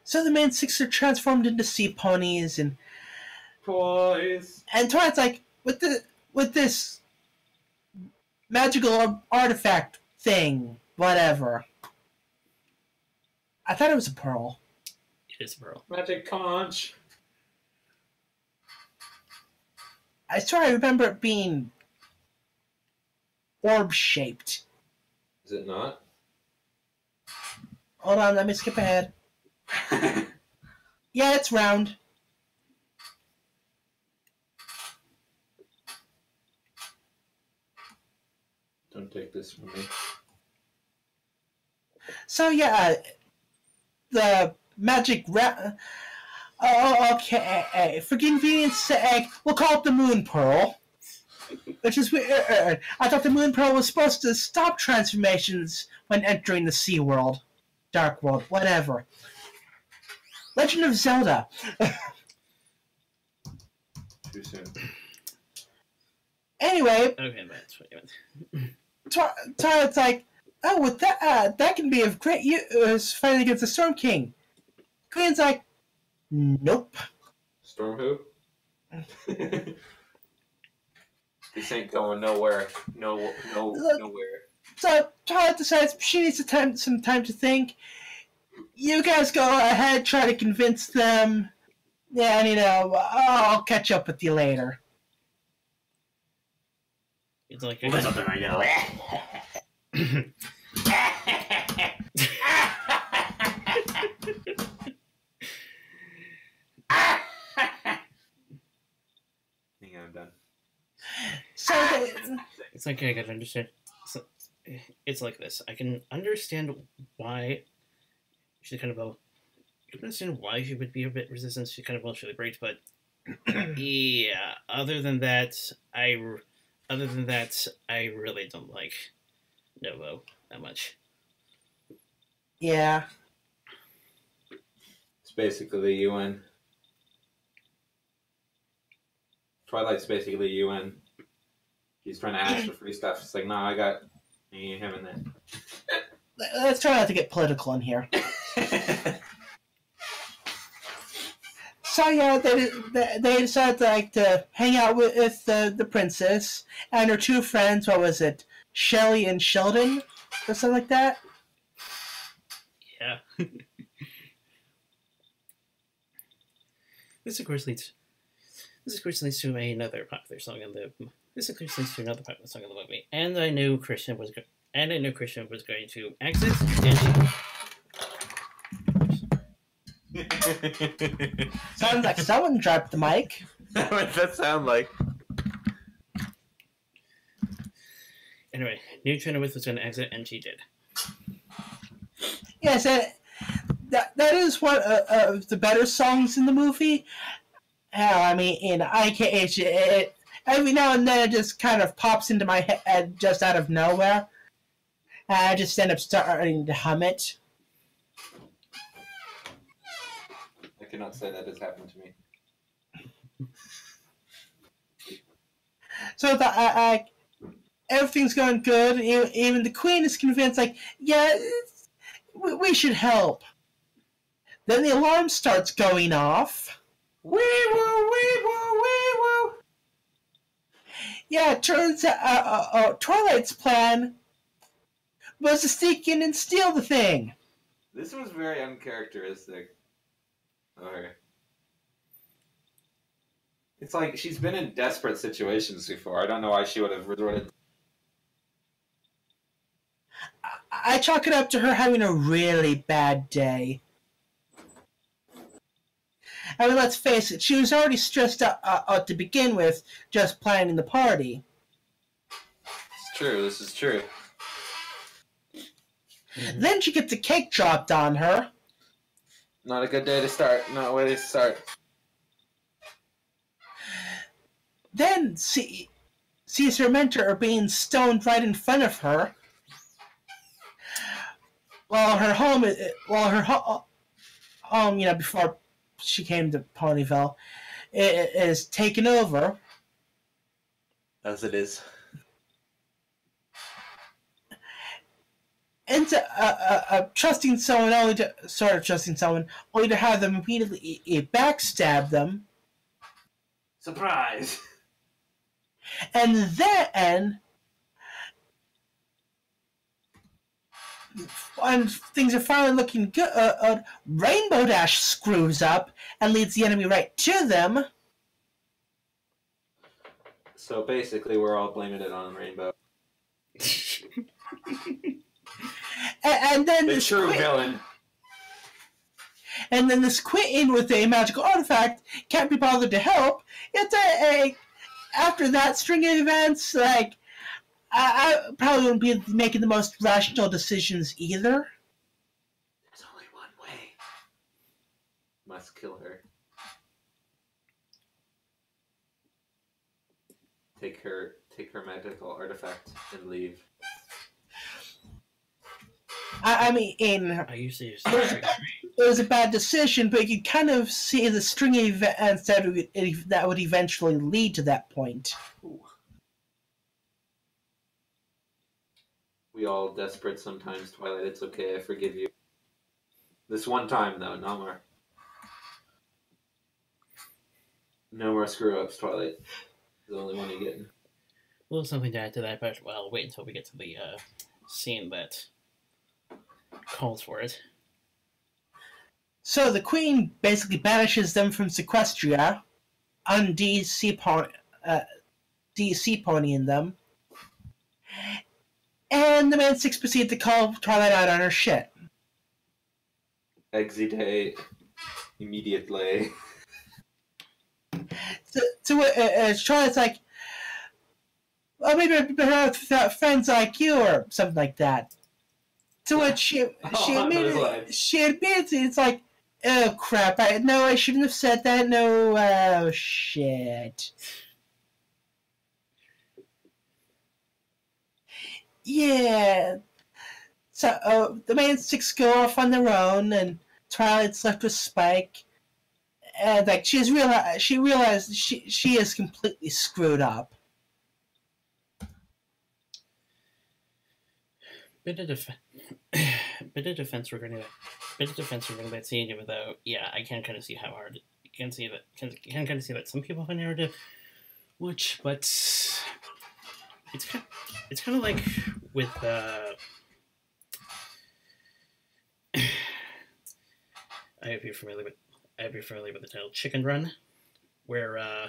So the main six are transformed into sea ponies, and Twilight's like, with this magical artifact thing, whatever. I thought it was a pearl. It is a pearl. Magic conch. I swear I remember it being orb-shaped. Is it not? Hold on, let me skip ahead. Yeah, it's round. Don't take this from me. So yeah, the magic okay. For convenience sake, we'll call it the Moon Pearl. Which is weird. I thought the Moon Pearl was supposed to stop transformations when entering the Sea World, Dark World, whatever. Legend of Zelda. Too soon. Anyway, Okay, that's what you meant. Twilight's like, oh, with that can be of great use fighting against the Storm King. Queen's like, nope. Storm who? This ain't going nowhere. Nowhere. So Twilight decides she needs some time to think. You guys go ahead, try to convince them. Yeah, and I'll catch up with you later. It's like Well, something I know. Hang on, I'm done. So it's like I can understand. So, it's like this. I can understand why she kind of I can understand why she would be a bit resistant. She kind of emotionally breaks, but yeah. Other than that, I really don't like Novo that much. yeah. It's basically the UN. Twilight's basically the UN. He's trying to ask for free stuff. It's like, no, I got me and him in there. Let's try not to get political in here. So yeah, they decided to hang out with the princess and her two friends. What was it, Shelley and Sheldon, or something like that? Yeah. This of course leads to another popular song in the. This of course leads to another popular song in the movie, and I knew Christian was going to exit. Sounds like someone dropped the mic. What's that sound like? Anyway, knew Chenoweth was going to exit, and she did. Yes, that is one of the better songs in the movie. Hell, I mean, in IKH, it every now and then it just kind of pops into my head just out of nowhere. And I just end up starting to hum it. I cannot say that has happened to me. So everything's going good. Even the queen is convinced, like, yeah, we should help. Then the alarm starts going off. Wee woo, wee woo, wee woo. Yeah, it turns out Twilight's plan was to sneak in and steal the thing. This was very uncharacteristic of her. It's like she's been in desperate situations before. I don't know why she would have resorted. I chalk it up to her having a really bad day. I mean, let's face it, she was already stressed out to begin with, just planning the party. It's true, this is true. Then she gets a cake dropped on her. Not a good day to start. Not a way to start. Then sees her mentor being stoned right in front of her, while her home, before she came to Ponyville, is taken over. As it is. Into trusting someone, only to have them immediately backstab them. Surprise! And then, when things are finally looking good, Rainbow Dash screws up and leads the enemy right to them. So basically, we're all blaming it on Rainbow. And then The this true villain. And then this queen with a magical artifact can't be bothered to help. It's after that string of events, like, I probably wouldn't be making the most rational decisions either. There's only one way. Must kill her. Take her magical artifact and leave. I mean, I usually just it was a bad decision, but you kind of see the string of events that would eventually lead to that point. Ooh. We all desperate sometimes, Twilight. It's okay, I forgive you. This one time, though, no more. No more screw-ups, Twilight. The only one you're getting. A little something to add to that, but well, wait until we get to the scene that calls for it. So the queen basically banishes them from Sequestria, DC-ponying them, and the Man 6 proceed to call Twilight out on her shit. Exit immediately. So Twilight's like, well, maybe I'd be better off without friends like you, or something like that. To which she admits it's like, oh crap, I shouldn't have said that, no, oh shit. Yeah. So, the Man 6 go off on their own, and Twilight's left with Spike, and like, she realized she is completely screwed up. Bit of defense regarding that scene, even though, yeah, I can kind of see how hard. You can kind of see that some people find narrative, but it's kind of like with I hope you're familiar with the title Chicken Run, where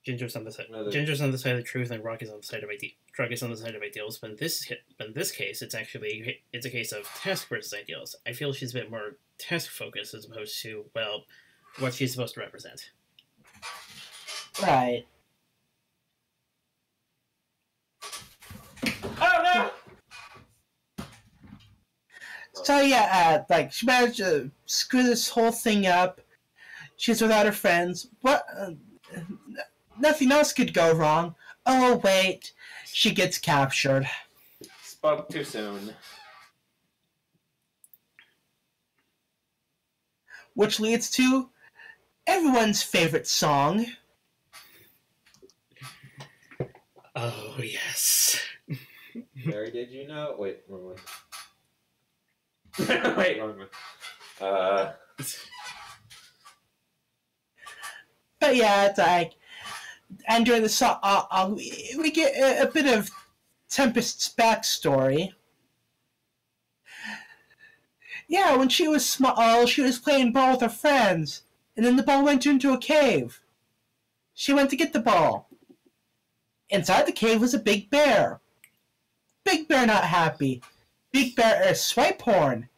Ginger's on the side of the truth, and Rock is on the side of ideals. But in this case, it's a case of task versus ideals. I feel she's a bit more task focused as opposed to, well, what she's supposed to represent. Right. Oh no! So yeah, like, she managed to screw this whole thing up. She's without her friends. What? Nothing else could go wrong. Oh wait, she gets captured. Spoke too soon. Which leads to everyone's favorite song. Oh, yes. Mary, did you know? Wait, wrong one. Wait, wrong one. But yeah, it's like, and during the song, we get a bit of Tempest's backstory. Yeah, when she was small, she was playing ball with her friends, and then the ball went into a cave. She went to get the ball. Inside the cave was a big bear. Big bear not happy. Big bear swipe horn.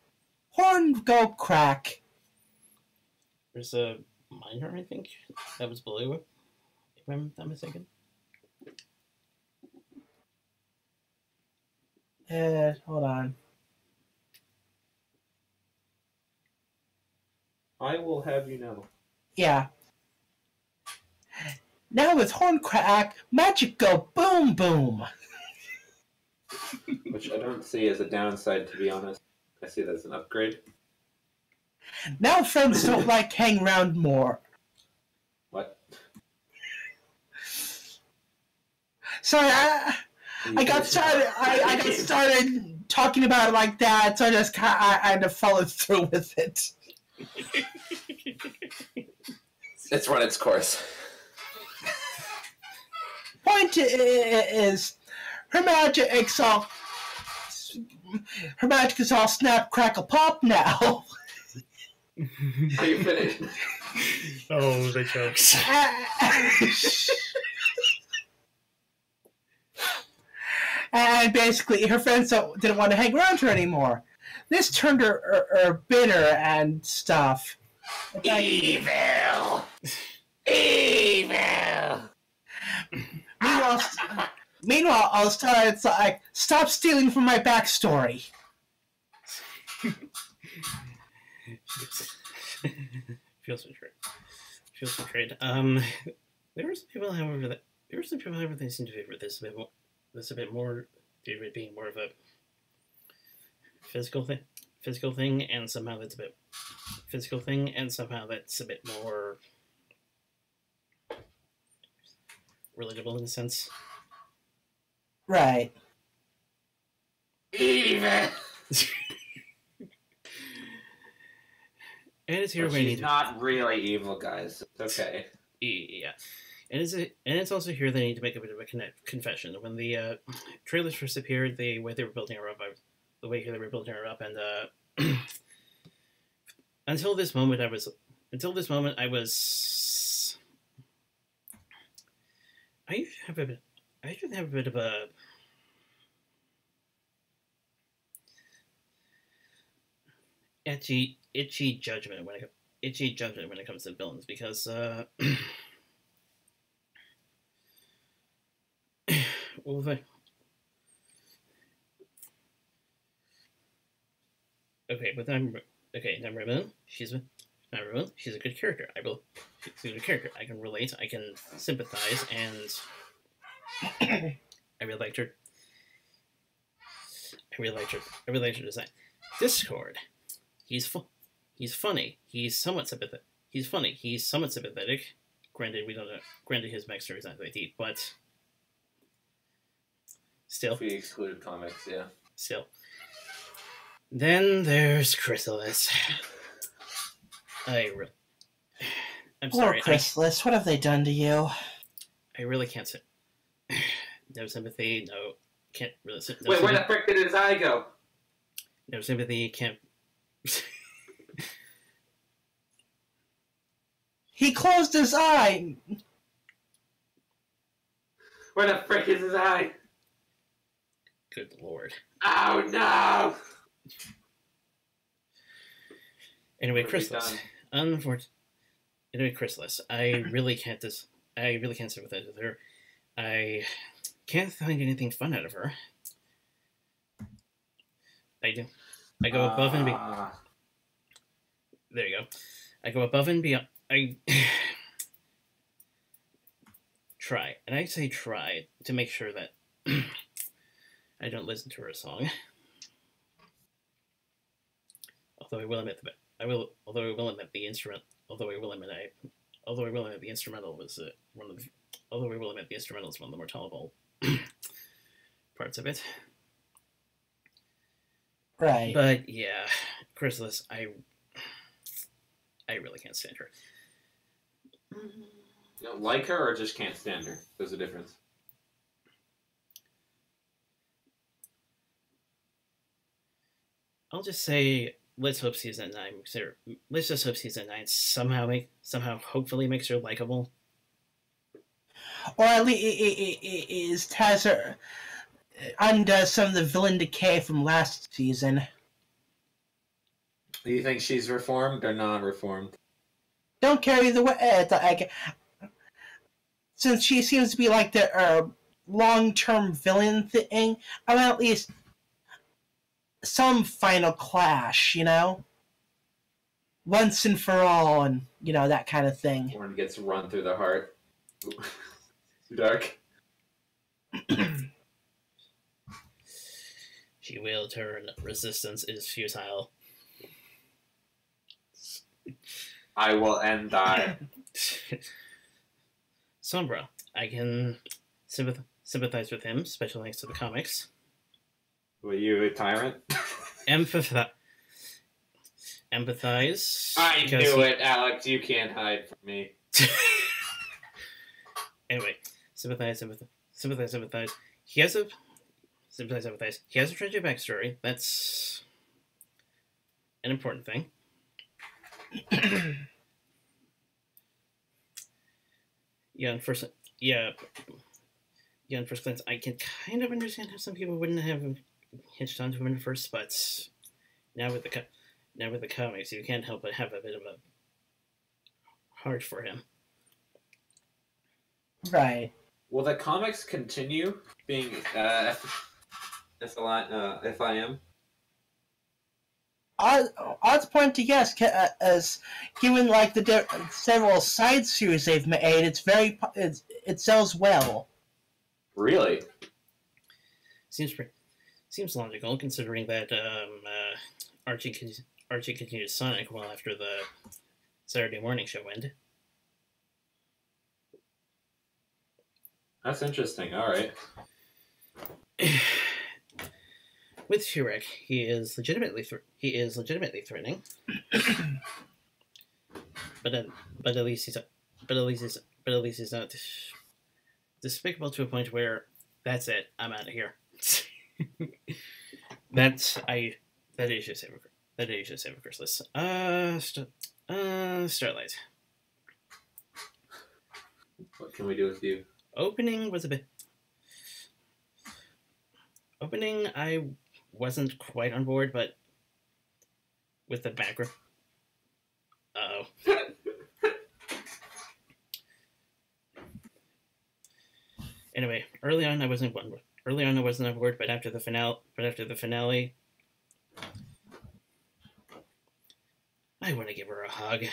Horn go crack. There's a miner, I think, that was below it, if I'm not mistaken. Hold on. I will have you know. Yeah. Now with horn crack, magic go boom boom. Which I don't see as a downside, to be honest. I see that as an upgrade. Now friends don't like hang around more. What? Sorry, I got started. I got started talking about it like that, so I just kind of followed through with it. It's run its course. Point is, her magic is all snap crackle pop now. Are you finished? Oh, the jokes. And basically, her friends didn't want to hang around her anymore. This turned her bitter and stuff. Evil! Evil! Meanwhile, I'll start. It's like, stop stealing from my backstory. Feels betrayed. There were some people, however, that seem to favor this a bit more, favor it being more of a physical thing, and somehow that's a bit more relatable in a sense. Right. Evil! And it's here But when she's not really evil, guys. It's okay. Yeah. And it's also here they need to make a bit of a confession. When the trailers first appeared, the way they were building her up, and until this moment, I usually have a bit of a itchy judgment when it comes to villains, because well, Nemriman, she's a good character. She's a good character. I can relate. I can sympathize, and I really liked her. I really liked her design. Discord. He's funny. He's somewhat sympathetic. He's funny. He's somewhat sympathetic. Granted, we don't know. Granted, his backstory is not that deep, but still. If we excluded comics, yeah. Still. Then there's Chrysalis. I'm sorry. Poor Chrysalis, what have they done to you? I really can't say. No sympathy. No, can't really. No Wait, where the frick did his eye go? No sympathy. Can't. He closed his eye. Where the frick is his eye? Good lord. Oh no! Anyway, Chrysalis. Anyway, Chrysalis. I really can't sympathize with her. I can't find anything fun out of her. I do. I go above and beyond. There you go. I go above and beyond. I try, and I say try to make sure that I don't listen to her song. Although I will admit the instrument. Although I will admit although I will admit the instrumental was one of the, although I will admit the instrumental is one of the more tolerable parts of it. Right. But yeah, Chrysalis, I really can't stand her. You don't like her or just can't stand her? There's a difference. I'll just say, let's hope season 9 makes her. Let's just hope season 9 hopefully makes her likable. Or at least has her undoes some of the villain decay from last season. Do you think she's reformed or non-reformed? Don't care either way. Since she seems to be like the long-term villain thing, I mean, at least some final clash, you know? Once and for all, and, you know, that kind of thing. Horn gets run through the heart. Too dark. She will turn. Resistance is futile. I will end die. Sombra. I can sympathize with him, especially thanks to the comics. Were you a tyrant? Empathize. I knew it, Alex. You can't hide from me. Anyway, sympathize. He has a He has a tragic backstory. That's an important thing. On first glance, I can kind of understand how some people wouldn't have hitched onto him at first, but now with the comics, you can't help but have a bit of a heart for him. Right. Will the comics continue being FIM? Odds point to yes, as given like the several side series they've made, it sells well. Really? Seems logical, considering that Archie continued Sonic well after the Saturday morning show ended. That's interesting. All right. With Shrek, he is legitimately threatening, but at least he's not despicable to a point where that's it. I'm out of here. That is just a Chrysalis. Starlight. What can we do with you? Opening, I wasn't quite on board, but with the background. Anyway, early on I wasn't on board, but after the finale, I want to give her a hug.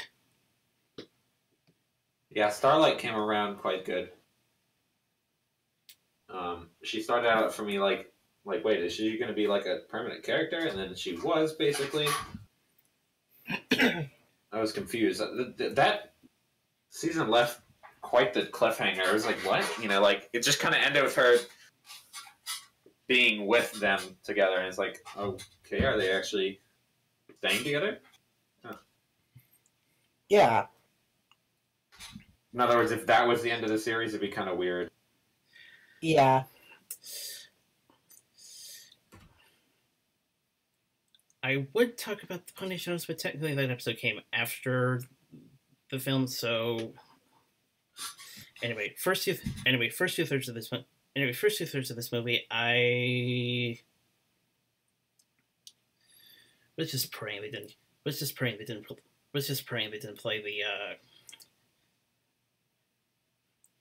Yeah, Starlight came around quite good. She started out for me like, wait, is she going to be like a permanent character? And then she was, basically. I was confused. That season left quite the cliffhanger. I was like, what? You know, like, it just kind of ended with her being with them together. And it's like, okay, are they actually staying together? Huh. Yeah. In other words, if that was the end of the series, it'd be kind of weird. Yeah. I would talk about the pony shows, but technically that episode came after the film, so first two thirds of this movie, I was just praying they didn't play the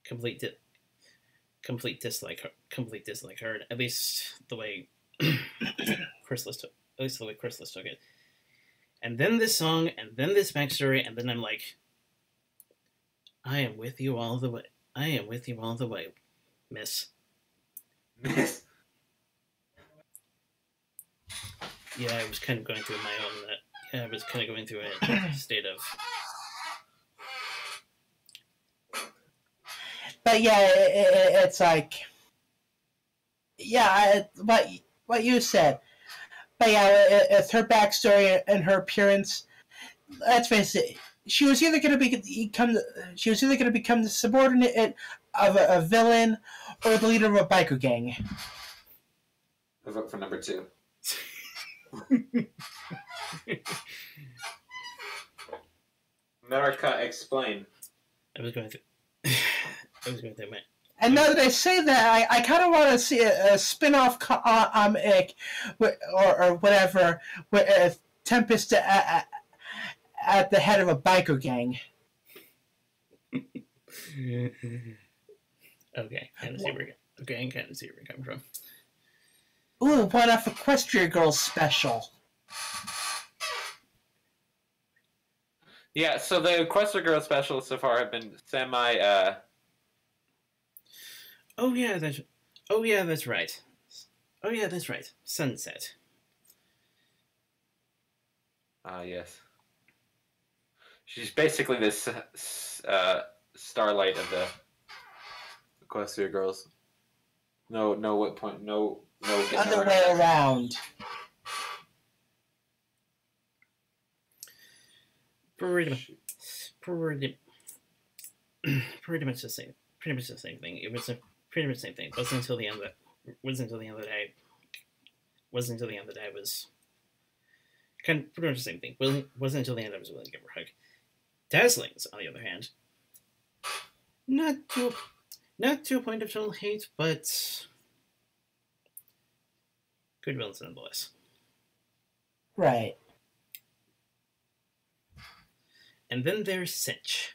complete dislike her, at least the way Chrysalis took it. And then this song, and then this backstory, and then I'm like, I am with you all the way. I am with you all the way, miss. Miss? Yeah, I was kind of going through a state of but yeah, it's like, yeah, what you said. But yeah, it's her backstory and her appearance. Let's face it, she was either going to become the subordinate of a villain or the leader of a biker gang. I vote for number 2. America, explain. I was going to admit. And now that I say that, I kind of want to see a spin-off comic or whatever with Tempest at the head of a biker gang. Okay, kind of see where you're coming from. Ooh, what if Equestria Girls special? Yeah, so the Equestria Girl specials so far have been semi. Oh yeah, that's right. Oh yeah, that's right. Sunset. Yes. She's basically this starlight of the Equestria Girls. No. What point? No. Other way around. Pretty much the same. Pretty much the same thing. It was pretty much the same thing. Wasn't until the end that I was kind of pretty much the same thing. Wasn't until the end I was willing to give her a hug. Dazzlings, on the other hand, not to a point of total hate, but good villains nonetheless. Right. And then there's Cinch.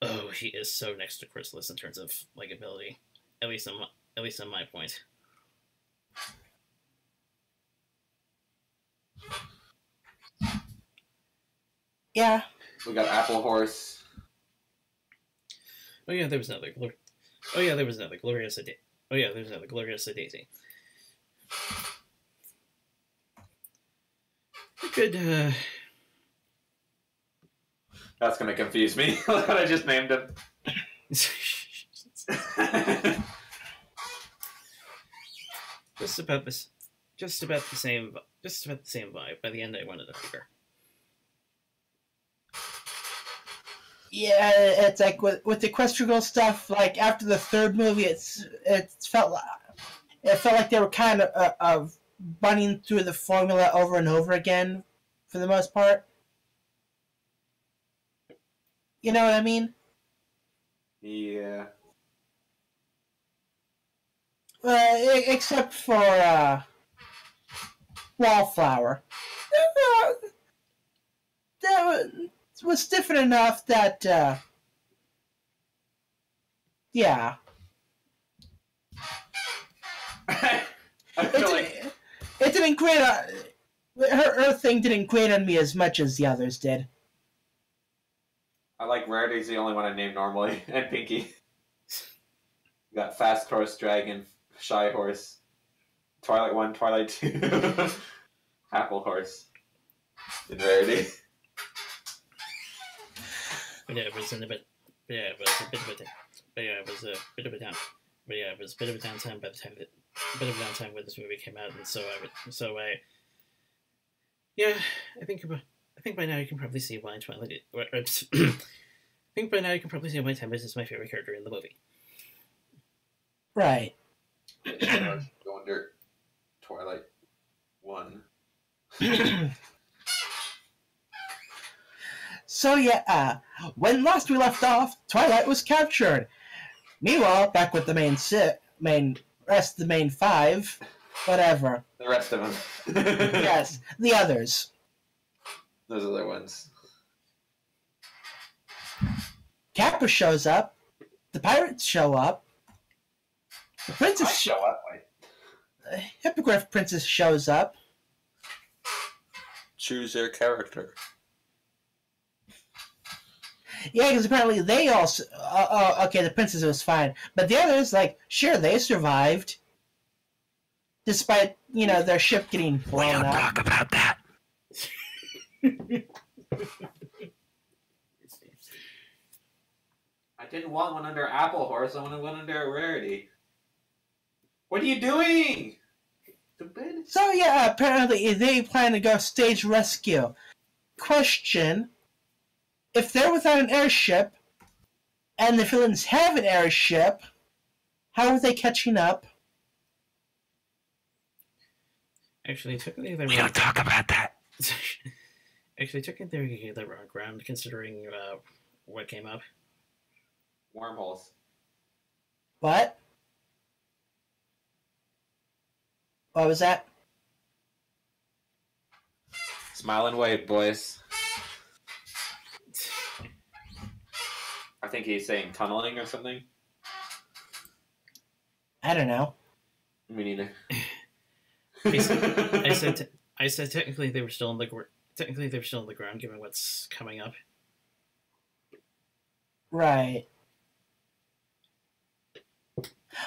Oh, he is so next to Chrysalis in terms of likability, at least on my point. Yeah. We got Apple Horse. Oh yeah, there was another Gloriosa Daisy. Good. That's gonna confuse me. What I just named him. Just about the same vibe. By the end, I wanted a figure. Yeah, it's like with the Equestria Girl stuff. Like after the third movie, it felt like they were kind of running through the formula over and over again, for the most part. You know what I mean? Yeah. Except for Wallflower. That was different enough that, yeah. I feel It didn't grate on... Her thing didn't grate on me as much as the others did. I like Rarity's the only one I named normally, and Pinky. We got Fast Horse, Dragon, Shy Horse, Twilight 1, Twilight 2, Apple Horse, and Rarity. But yeah, it was a bit of a downtime by the time when this movie came out, and I think by now you can probably see why Twilight. I think by now you can probably see why Tempest is my favorite character in the movie. Right. Go under Twilight 1. So yeah, when last we left off, Twilight was captured. Meanwhile, back with the main rest of the main 5, whatever. The rest of them. Yes, the others. Those other ones. Kappa shows up. The pirates show up. The princess show up. Wait. Hippogriff princess shows up. Choose your character. Yeah, because apparently they also... okay, the princess was fine. But the others, like, sure, they survived. Despite, their ship getting blown up. We don't talk about that. I didn't want one under Apple Horse. I wanted one under Rarity. What are you doing? So yeah, apparently they plan to go stage rescue. Question: if they're without an airship, and the villains have an airship, how are they catching up? Actually, technically, We don't talk about that. Actually, technically, they were on ground, considering what came up. Wormholes. What? What was that? Smile and wave, boys. I think he's saying tunneling or something. I don't know. Me neither. I said technically they were still on the ground, given what's coming up. Right.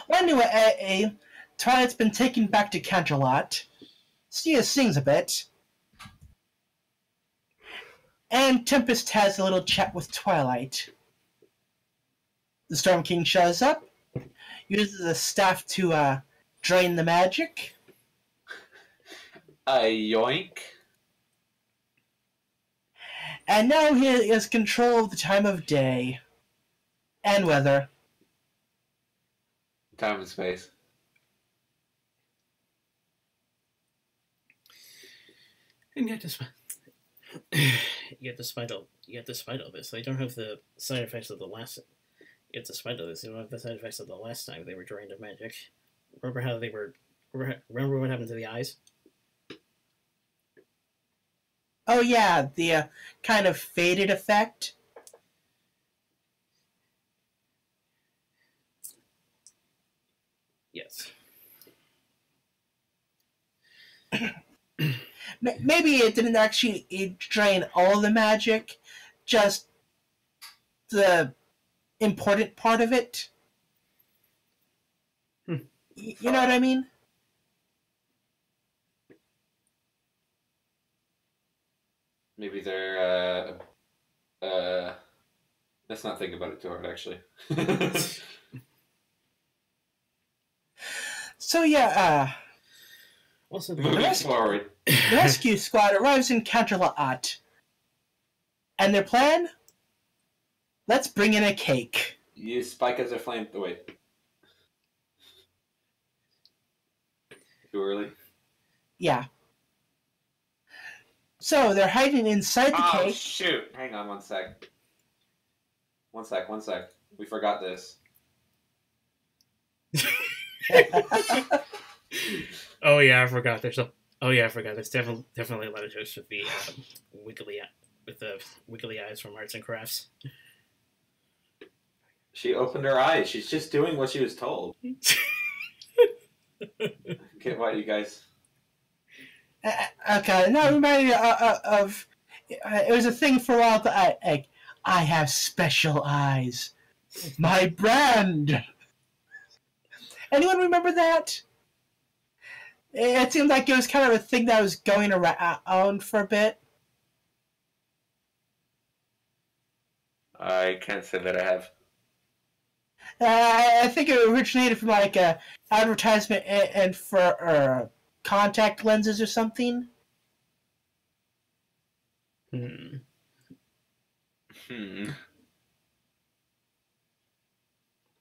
Well, anyway, Twilight's been taken back to Canterlot. Sia sings a bit. And Tempest has a little chat with Twilight. The Storm King shows up, uses the staff to drain the magic. Yoink. And now he has control of the time of day. And weather. Time and space. And yet, despite all this, they don't have the side effects of the last. Yet, despite all this, they don't have the side effects of the last time they were drained of magic. Remember how they were? Remember what happened to the eyes? Oh yeah, the kind of faded effect. Yes. Maybe it didn't actually drain all the magic, just the important part of it. You know what I mean? Maybe they're, let's not think about it too hard, actually. So yeah, Also, moving forward. the rescue squad arrives in Canterlot. And their plan? Let's bring in a cake. Use spike as a flame. Oh, wait. Too early? Yeah. So they're hiding inside the Oh, cake. shoot. Hang on 1 sec. One sec. We forgot this. Oh yeah, I forgot. There's definitely a lot of jokes with the wiggly eyes from Arts and Crafts. She opened her eyes. She's just doing what she was told. Get what, you guys? Okay, now remind me of it was a thing for a while. I have special eyes. My brand. Anyone remember that? It seemed like it was kind of a thing that was going around for a bit. I can't say that I have. I think it originated from like a advertisement and for contact lenses or something.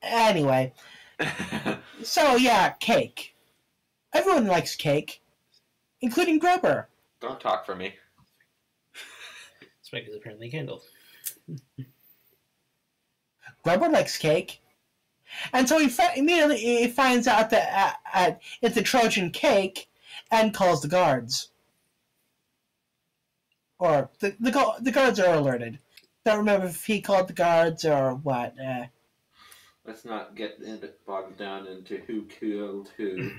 Anyway, so yeah, cake. Everyone likes cake, including Grubber. Don't talk for me. Spike is apparently a candle. Grubber likes cake. And so he immediately finds out that it's a Trojan cake and calls the guards. Or the guards are alerted. Don't remember if he called the guards or what. Let's not get bogged down into who killed who.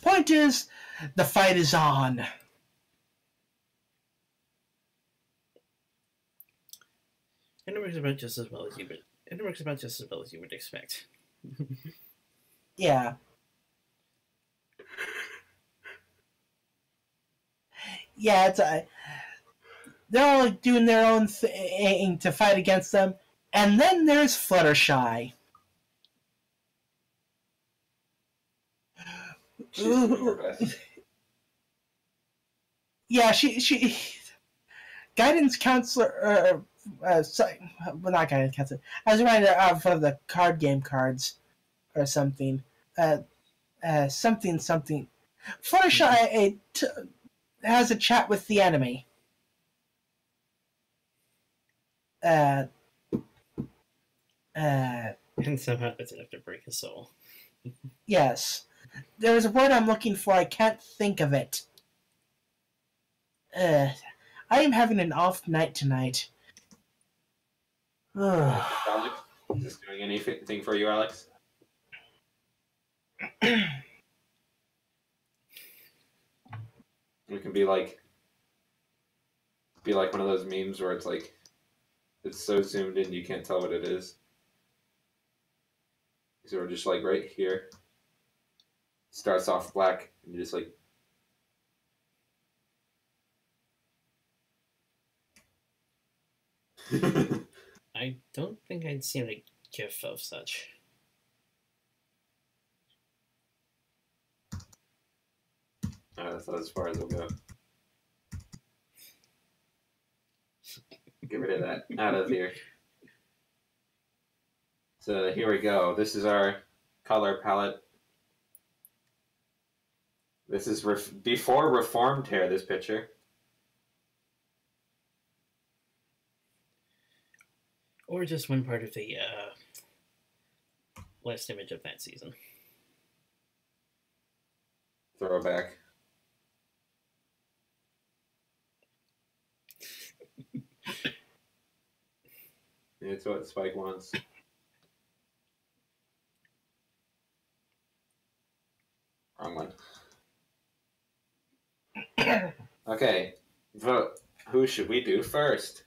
Point is, the fight is on. And it works about just as well as you would expect. Yeah. Yeah, it's they're all doing their own thing to fight against them, And then there's Fluttershy. She's doing her best. Yeah, she guidance counselor. Sorry, well, not guidance counselor. I was reminded of one of the card game cards or something. Something. Fluttershy has a chat with the enemy. And somehow it's enough to break his soul. Yes. There was a word I'm looking for. I can't think of it. I am having an off night tonight. Is this doing anything for you, Alex? We can be like one of those memes where it's like it's so zoomed in you can't tell what it is. So we're just like right here. Starts off black and you just like I don't think I'd seen a gif of such. That's as far as we'll go. Get rid of that. Out of here. So here we go. This is our color palette. This is before reformed hair, this picture. Or just one part of the last image of that season. Throwback. It's what Spike wants. Wrong one. Okay, vote. Who should we do first?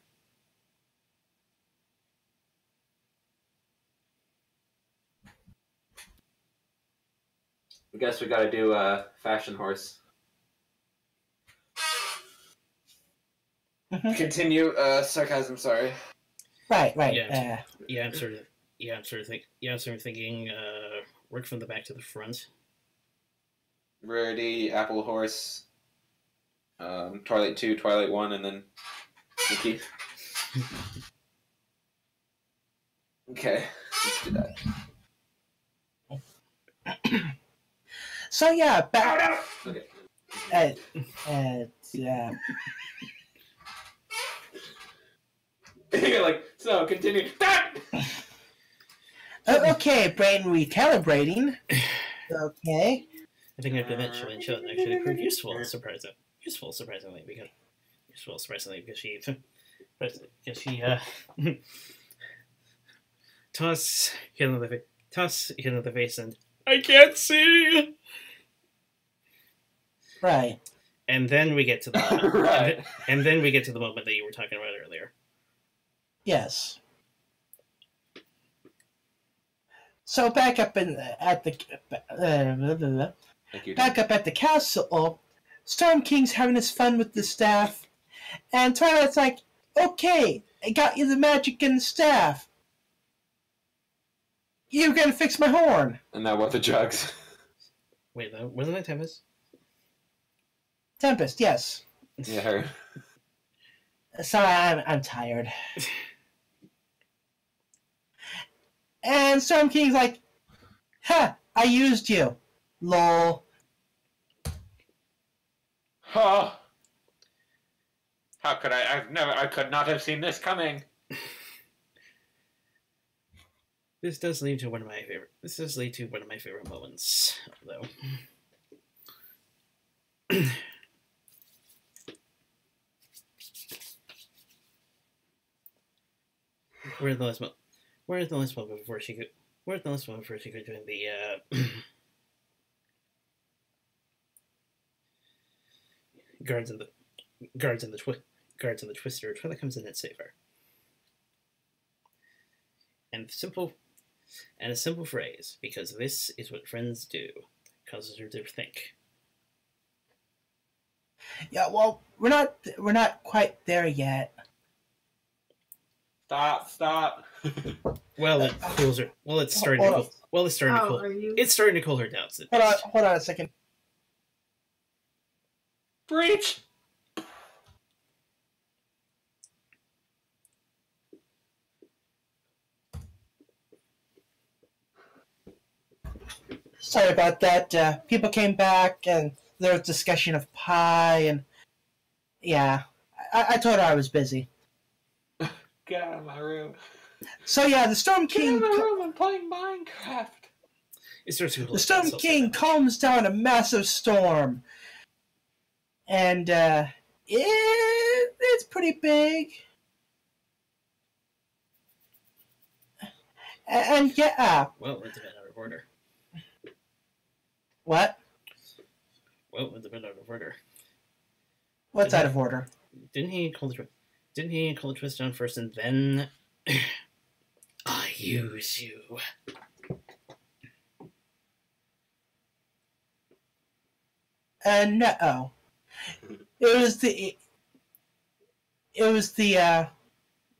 I guess we gotta do a fashion horse. Continue. Sarcasm. Sorry. Right. Yeah, I'm sort of thinking. Work from the back to the front. Rarity, Apple Horse, Twilight 2, Twilight 1, and then Nikki. Okay, let's do that. So yeah, back. Okay. Yeah. You're like, so continue. Okay, brain recalibrating. Okay. I think after that show actually proved surprisingly because she toss hit in the face and I can't see. Right. And then we get to the moment, Right. and then we get to the moment that you were talking about earlier. Yes. So back up at the back up at the castle, Storm King's having his fun with the staff, and Twilight's like, "Okay, I got you the magic and the staff. You gotta fix my horn." And now what the drugs? Wait, though, wasn't that Tempest? Tempest, yes. Yeah, her. Sorry, I'm tired. And Storm King's like, "Ha! I used you, lol." Huh? How could I? I could not have seen this coming. This does lead to one of my favorite moments, though. Where's the last moment before she could join the guards and the Twister. Twilight comes in and save her. And a simple phrase, because this is what friends do, causes her to think. Yeah, well, we're not quite there yet. Stop. Well, it cools her. Well, it's starting to cool. Well, it's starting to cool. It's starting to cool her down. Hold on a second. Breach. Sorry about that. People came back, and there was discussion of pie, and yeah, I told her I was busy. Get out of my room. So yeah, the Storm King. Get out of my room! I'm playing Minecraft. The Storm King calms down a massive storm, and it's pretty big. And yeah. Well, it's a bit out of order. What? Well, it's a bit out of order. What's out of order? Didn't he call the twist down first, and then I use you? No. It was the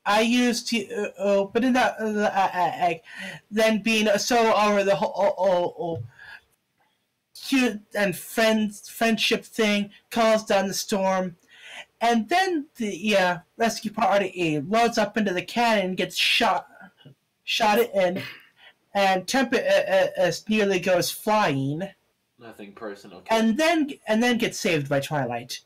I used to, but in that then being so over the whole cute and friendship thing calms down the storm, and then the rescue party loads up into the cannon and gets shot it in, and Tempest nearly goes flying. Nothing personal. And then gets saved by Twilight.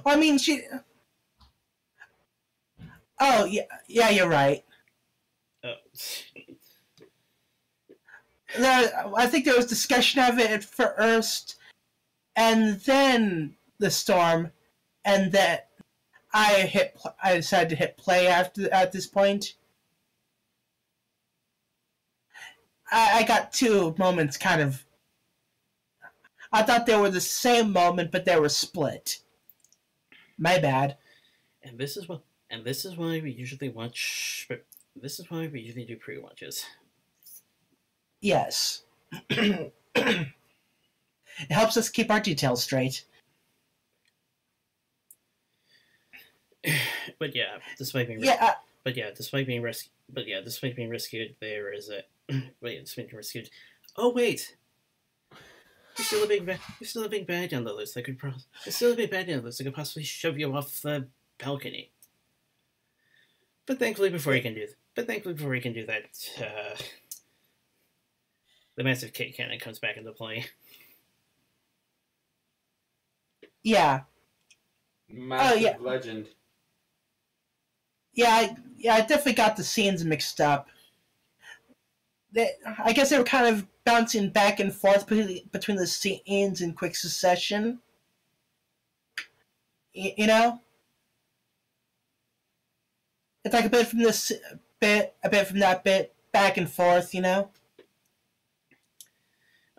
I mean, she. Oh yeah, you're right. Oh. I think there was discussion of it at first, and then the storm, and that I decided to hit play at this point. I got two moments kind of. I thought they were the same moment, but they were split. My bad. And this is why we usually watch. This is why we usually do pre-watches. Yes. It helps us keep our details straight. But yeah, despite being rescued, there is a despite being rescued. Oh wait. There's still a big bad down the list that could possibly shove you off the balcony. But thankfully, before he can do that, the massive K cannon comes back into play. Yeah. Massive legend. Yeah, I definitely got the scenes mixed up. I guess they were kind of bouncing back and forth between the scenes in quick succession. You know? It's like a bit from this bit, a bit from that bit, back and forth, you know?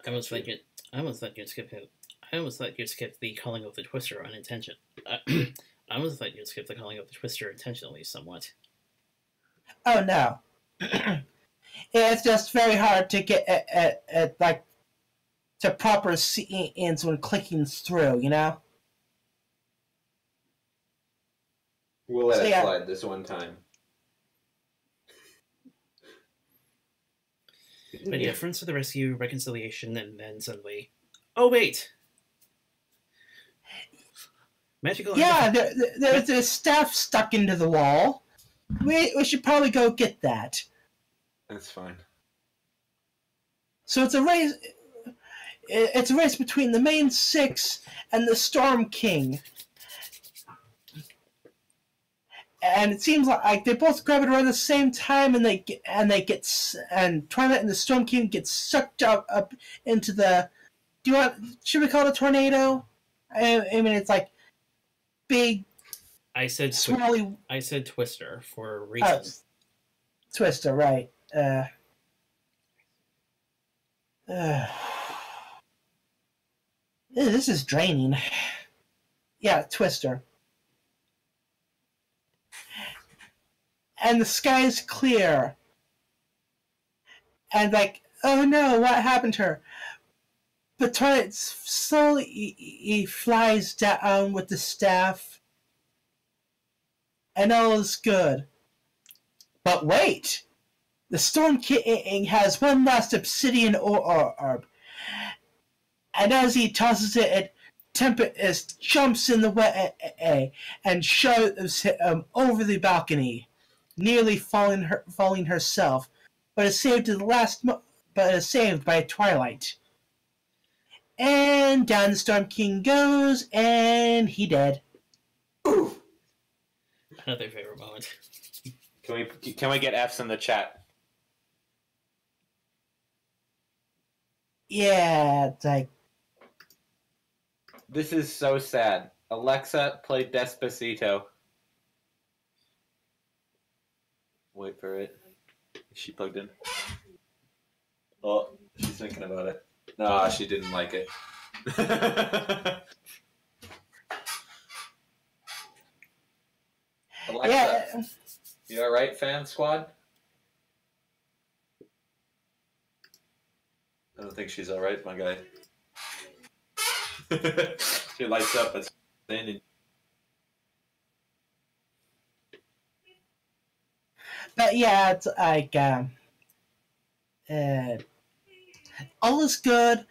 I almost thought you'd skip the calling of the Twister unintentionally. I almost thought you'd skip the calling of the Twister intentionally somewhat. Oh, no. It's just very hard to get at to proper scenes when clicking through, you know? We'll let it slide this one time. But yeah, friends to the rescue, reconciliation, and then suddenly... Oh, wait! Magical... Yeah, there's a staff stuck into the wall. We should probably go get that. That's fine. So it's a race. It's a race between the main six and the Storm King, and it seems like they both grab it around the same time, and Twilight and the Storm King get sucked up into the. Should we call it a tornado? I mean, it's like big. I said swirly. I said Twister for a reason. Twister, right? This is draining. Yeah, Twister. And the sky is clear. And oh no, what happened to her? But Twilight slowly he flies down with the staff, and all is good. But wait! The Storm King has one last obsidian orb, and as he tosses it, Tempest jumps in the way and shoves him over the balcony, nearly falling herself, but is saved by Twilight. And down the Storm King goes, and he dead. Ooh. Another favorite moment. Can we get F's in the chat? Yeah, it's like, This is so sad. Alexa, play Despacito. Wait for it. Is she plugged in? Oh, she's thinking about it. No, she didn't like it. Alexa, yeah. you alright, fan squad? I don't think she's alright, my guy. She lights up as standing. But yeah, it's like, all is good.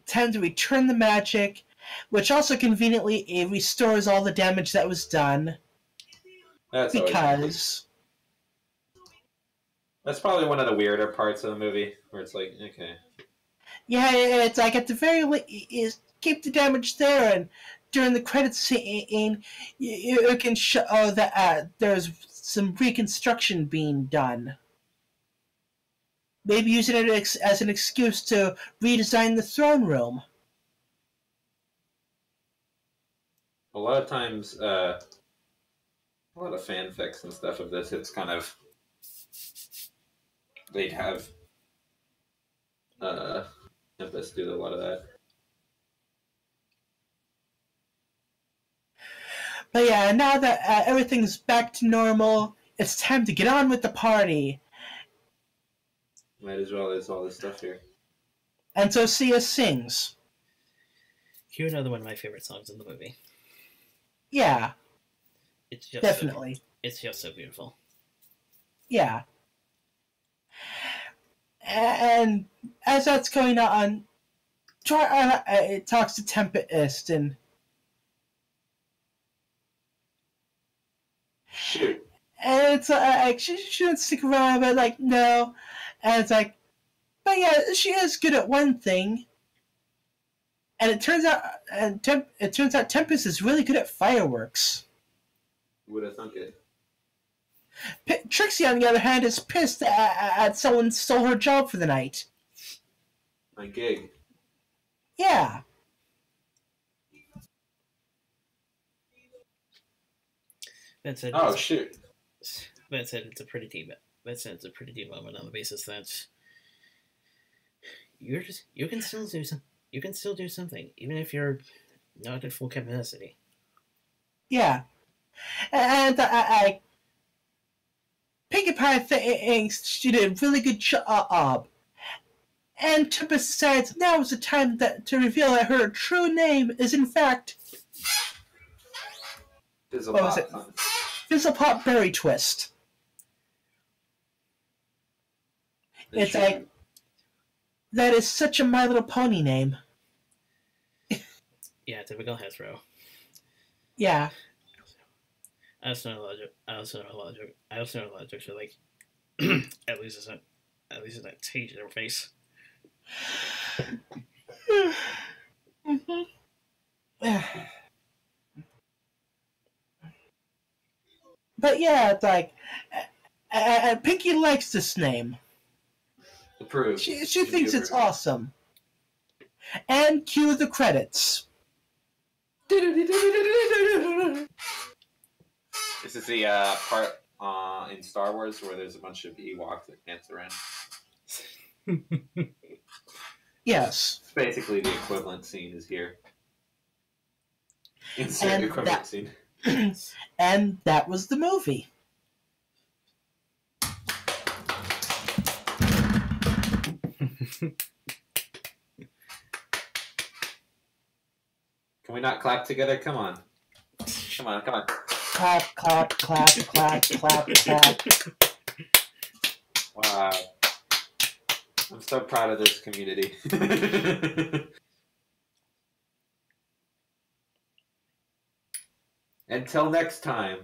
Time to return the magic, which also conveniently restores all the damage that was done. That's probably one of the weirder parts of the movie, where it's like, okay. Yeah, it's like at the very least, keep the damage there, and during the credits scene, you can show that there's some reconstruction being done. Maybe using it as an excuse to redesign the throne room. A lot of times, a lot of fanfics and stuff of this, it's kind of, they'd have Tempest do a lot of that. But yeah, now that everything's back to normal, it's time to get on with the party. Might as well, there's all this stuff here. And so Sia sings. Cue another one of my favorite songs in the movie. Yeah. It's just definitely. It's just so beautiful. Yeah. And as that's going on, it talks to Tempest and Shoot. and it's like she shouldn't stick around, but like no, and it's like, but yeah, she is good at one thing, and it turns out Tempest is really good at fireworks. Would have thunk it. Trixie, on the other hand, is pissed at someone stole her job for the night. My gig. Yeah. That said, Oh shoot. That said, it's a pretty deep. That said, it's a pretty deep moment on the basis that you can still do some. You can still do something, even if you're not at full capacity. Yeah. And Pinkie Pie thinks she did a really good job. And Tempest decides now is the time to reveal that her true name is, in fact, what was it? Fizzlepop Berry Twist. It's like, that is such a My Little Pony name. Yeah, typical Hasbro. Yeah. I also know a lot of jokes are like, at least it's that tease in her face. But yeah, it's like, Pinkie likes this name. Approved. She thinks it's awesome. And cue the credits. This is the part in Star Wars where there's a bunch of Ewoks that dance around. Yes. It's basically the equivalent scene is here. Insert equivalent scene. And that was the movie. Can we not clap together? Come on. Come on, come on. Clap, clap, clap, clap, clap, clap. Wow. I'm so proud of this community. Until next time.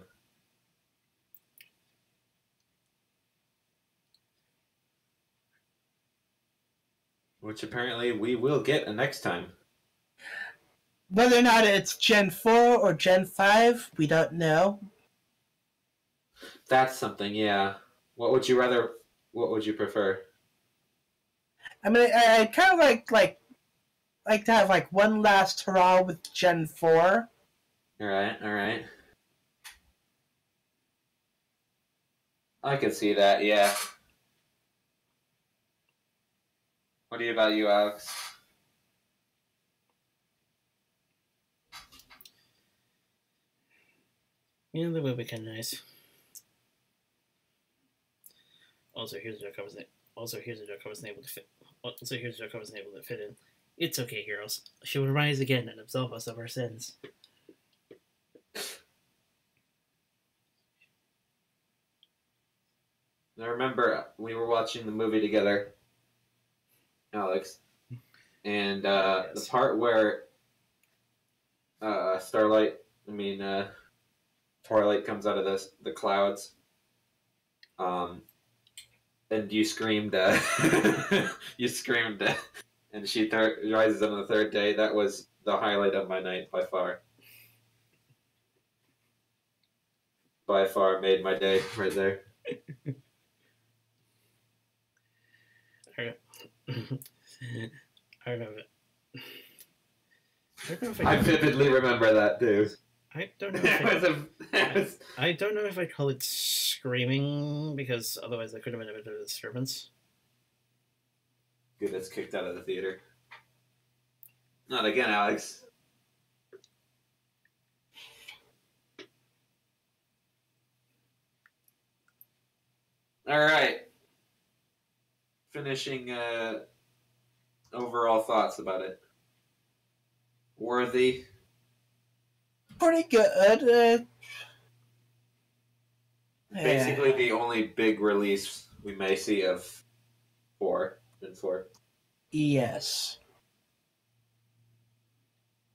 Which apparently we will get a next time. Whether or not it's Gen 4 or Gen 5, we don't know. That's something, yeah. What would you prefer? I mean, I kind of like to have like one last hurrah with Gen 4. Alright. I could see that, yeah. What about you, Alex? Yeah, that would be kind of nice. Also, here's a joke I wasn't able to fit. Also, here's a joke I wasn't able to fit in. It's okay, heroes. She will rise again and absolve us of our sins. I remember we were watching the movie together, Alex, and Yes. the part where Twilight comes out of the clouds, and you screamed, you screamed, and she rises on the third day. That was the highlight of my night by far. By far made my day right there. I don't know I vividly remember that too. I don't know if I don't know if I'd call it screaming, because otherwise that could have been a bit of a disturbance. Good, that's kicked out of the theater. Not again, Alex. All right. Finishing overall thoughts about it. Worthy. Pretty good. Basically the only big release we may see of 4 and 4. Yes.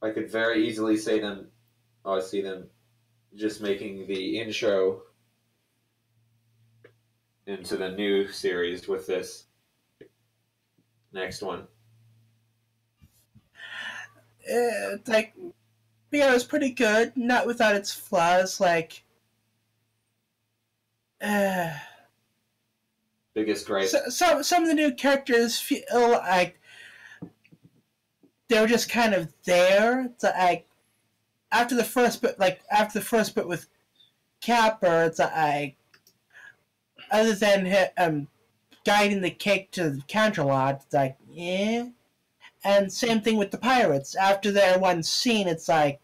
I could very easily see them just making the intro into the new series with this next one. Like, yeah, it was pretty good. Not without its flaws. Like, Biggest gripe. some of the new characters feel like they were just kind of there. It's like after the first bit with Capper, it's like other than guiding the cake to the counterlot, it's like yeah. And same thing with the pirates. After their one scene, it's like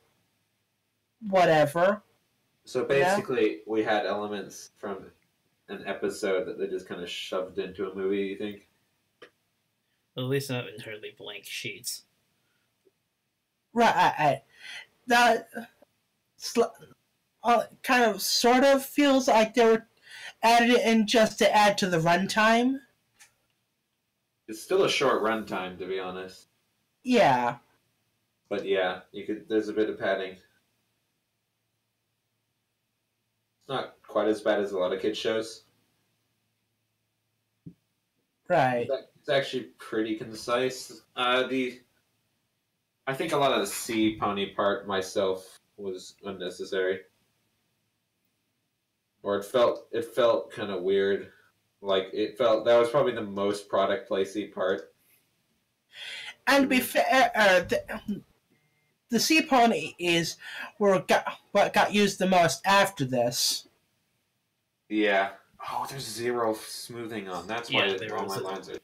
whatever. So basically, we had elements from an episode that they just kind of shoved into a movie, you think? Well, at least not entirely blank sheets. Right. That kind of sort of feels like they were added it in just to add to the runtime. It's still a short runtime, to be honest. Yeah. But yeah, there's a bit of padding. It's not quite as bad as a lot of kids' shows. Right. It's actually pretty concise. I think a lot of the sea pony part myself was unnecessary. Or it felt kind of weird. Like that was probably the most product placey part. And to be fair, the sea pony is what got used the most after this. Yeah. Oh, there's zero smoothing on. That's why all my lines are.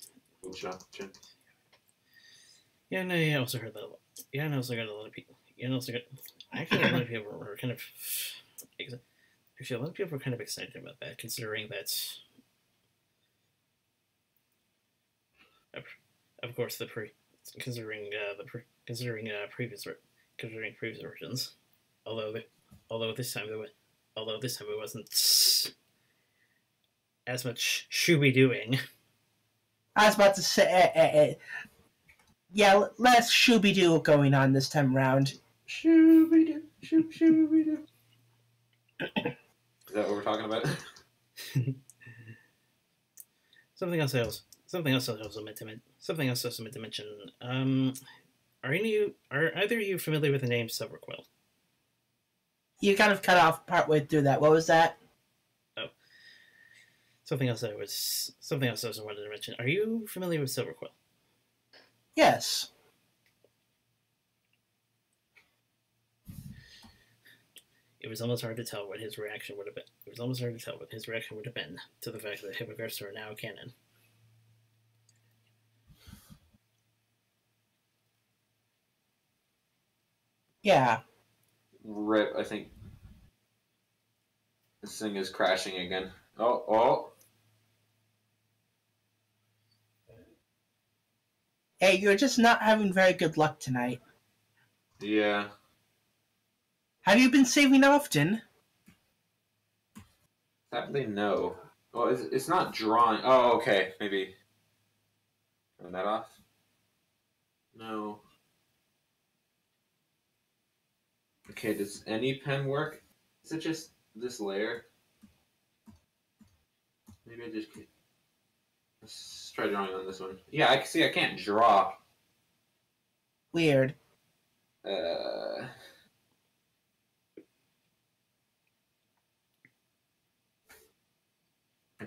Yeah, and I also heard that. Yeah, and I also got a lot of people. Yeah, and also got. Actually, a lot of people were kind of. Actually, a lot of people were kind of excited about that, considering that. of course, considering previous versions, although this time it wasn't as much shooby doing. I was about to say, yeah, less shooby doo going on this time around. Shooby doo, shooby doo. Is that what we're talking about? Something else I also meant to mention. Are either of you familiar with the name Silverquill? You kind of cut off partway through that. What was that? Oh, something else I also wanted to mention. Are you familiar with Silverquill? Yes. It was almost hard to tell what his reaction would have been. To the fact that hippogriffs are now canon. Yeah. Rip, I think this thing is crashing again. Oh. Hey, you're just not having very good luck tonight. Yeah. Have you been saving often? Sadly, no. Oh, it's not drawing. Oh, okay. Maybe turn that off. No. Okay, does any pen work? Is it just this layer? Maybe I just can't. Let's try drawing on this one. Yeah, I can see I can't draw. Weird. I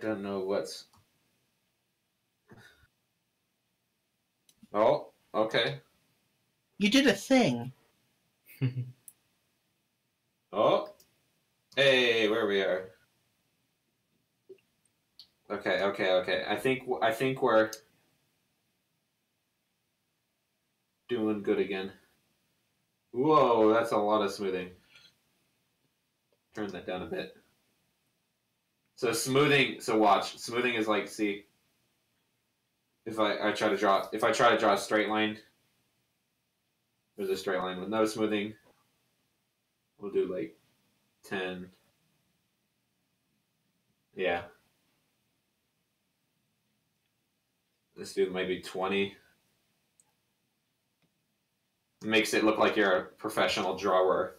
don't know what's. Oh, okay. You did a thing. Oh, hey, where we are. Okay. I think we're doing good again. Whoa, that's a lot of smoothing. Turn that down a bit. So smoothing. So watch. Smoothing is like, see. If I try to draw a straight line, there's a straight line with no smoothing. We'll do like 10. Yeah. Let's do maybe 20. Makes it look like you're a professional drawer,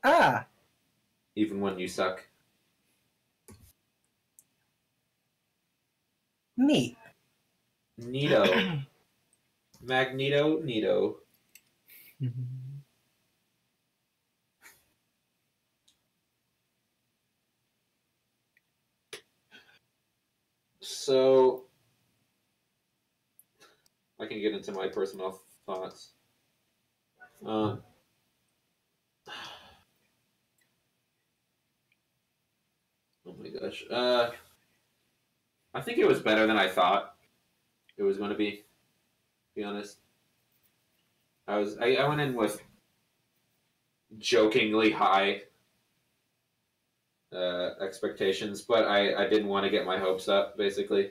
Ah. even when you suck. Neat. Neato. Magneto, neato. So, I can get into my personal thoughts. Oh my gosh. I think it was better than I thought it was going to be honest. I went in with jokingly high expectations, but I didn't want to get my hopes up, basically.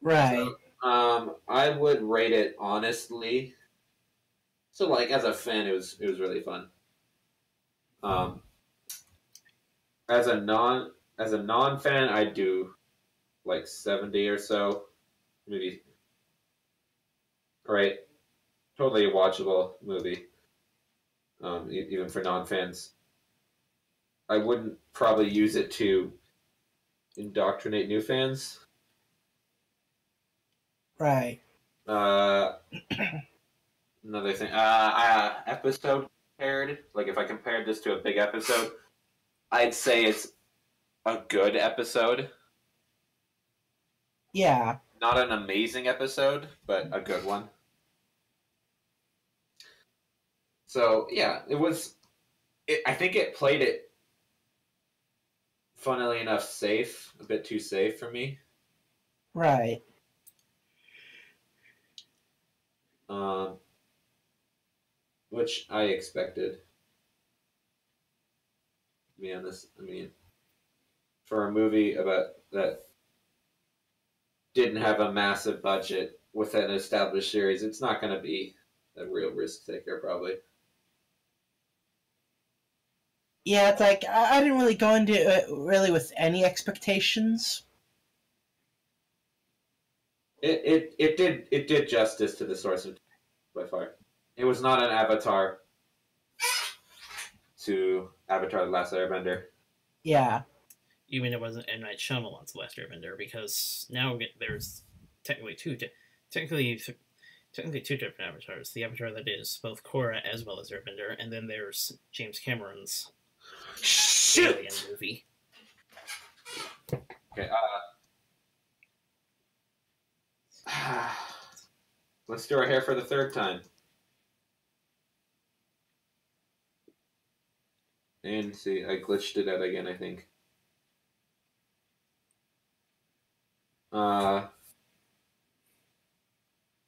Right. So, I would rate it honestly. So, like, as a fan, it was really fun. As a non fan, I'd do like 70 or so, maybe. Right, totally a watchable movie. Even for non fans, I wouldn't probably use it to indoctrinate new fans. Right. Another thing, episode compared. Like, if I compared this to a big episode, I'd say it's a good episode. Yeah. Not an amazing episode, but a good one. So yeah, it was. I think it played it, funnily enough, safe. A bit too safe for me. Right. Which I expected. To be honest, I mean, for a movie about that didn't have a massive budget, with an established series, it's not going to be a real risk taker, probably. Yeah, it's like I didn't really go into it really with any expectations. It did justice to the source of by far. It was not an avatar to Avatar: The Last Airbender. Yeah. You mean it wasn't M. Night Shyamalan's Last Airbender, because now there's technically technically two different avatars. The avatar that is both Korra as well as Airbender, and then there's James Cameron's Alien movie. Okay. Let's do our hair for the third time. And see, I glitched it out again, I think.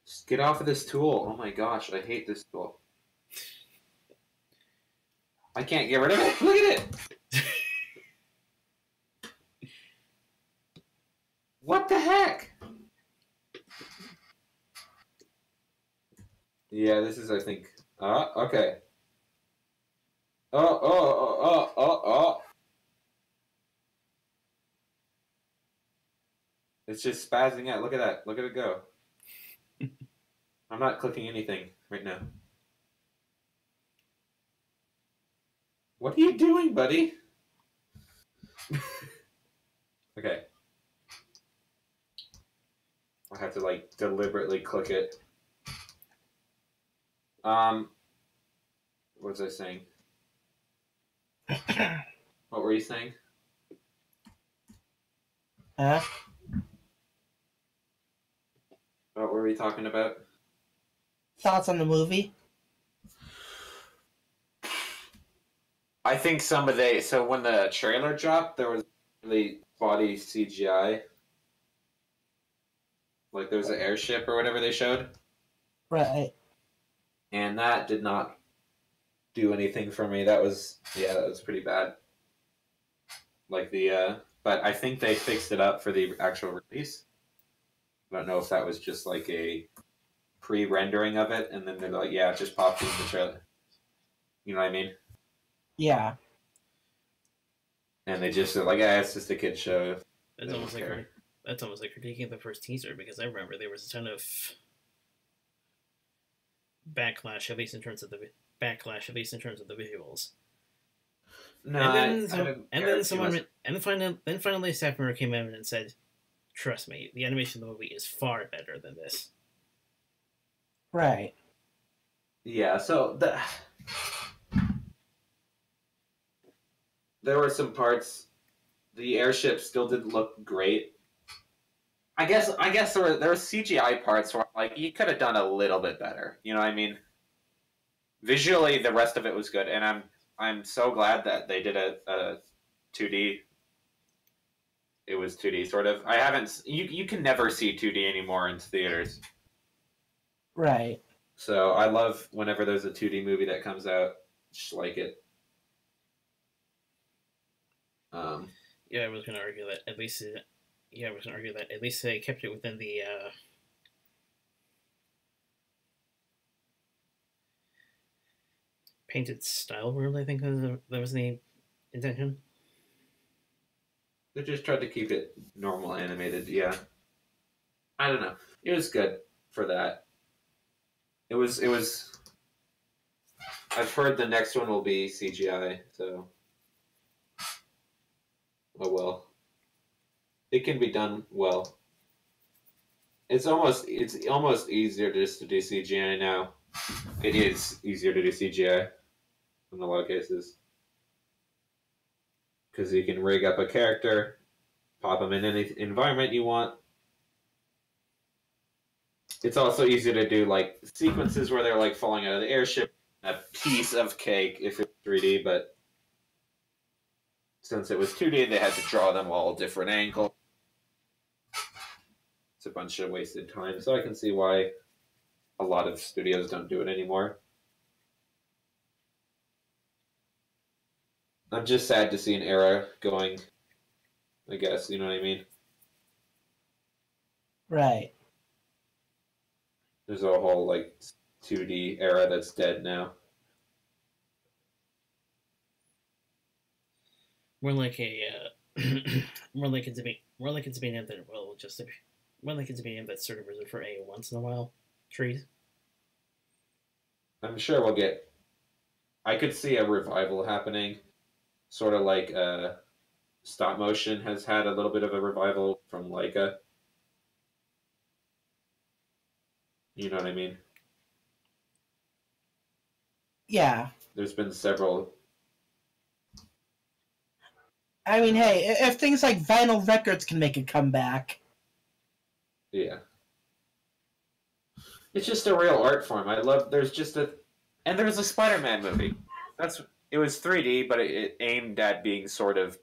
Just get off of this tool. Oh my gosh, I hate this tool. I can't get rid of it. Look at it. What the heck? Yeah, this is, I think. Okay. Oh. It's just spazzing out. Look at that. Look at it go. I'm not clicking anything right now. What are you doing, buddy? Okay. I have to, like, deliberately click it. What was I saying? What were you saying? Huh? What were we talking about? Thoughts on the movie? I think so when the trailer dropped, there was really spotty CGI. Like there was an airship or whatever they showed. Right. And that did not do anything for me. That was pretty bad. Like but I think they fixed it up for the actual release. I don't know if that was just like a pre-rendering of it, and then they're like, yeah, it just popped into the trailer. You know what I mean? Yeah. And they just are like, yeah, it's just a kid's show. That's almost like critiquing the first teaser, because I remember there was a ton of backlash, at least in terms of the visuals. No, then finally a staff member came in and said, "Trust me, the animation of the movie is far better than this." Right. Yeah, so there were some parts. The airship still didn't look great. I guess there were CGI parts where like you could have done a little bit better. You know what I mean? Visually, the rest of it was good, and I'm so glad that they did a 2D. It was 2D sort of. I haven't. You can never see 2D anymore in theaters. Right. So I love whenever there's a 2D movie that comes out. Just like it. Yeah, I was going to argue that at least. At least they kept it within the painted style world. I think that was the intention. They just tried to keep it normal animated. Yeah. I don't know. It was good for that. It was. I've heard the next one will be CGI, so. Oh well. It can be done well. It's almost easier just to do CGI now. It is easier to do CGI in a lot of cases. Because you can rig up a character, pop them in any environment you want. It's also easier to do like sequences where they're like falling out of the airship, a piece of cake if it's 3D, but since it was 2D, they had to draw them all different angles. It's a bunch of wasted time, so I can see why a lot of studios don't do it anymore. I'm just sad to see an era going, I guess, you know what I mean? Right. There's a whole like 2D era that's dead now. More like a more like it's being that more like it's being that sort of reserved for a once in a while treat. I'm sure we'll get. I could see a revival happening, sort of like stop motion has had a little bit of a revival from Leica. You know what I mean? Yeah. There's been several. I mean, hey, if things like vinyl records can make a comeback. Yeah. It's just a real art form. I love. There's just a, and there's a Spider-Man movie. It was 3D, but it aimed at being sort of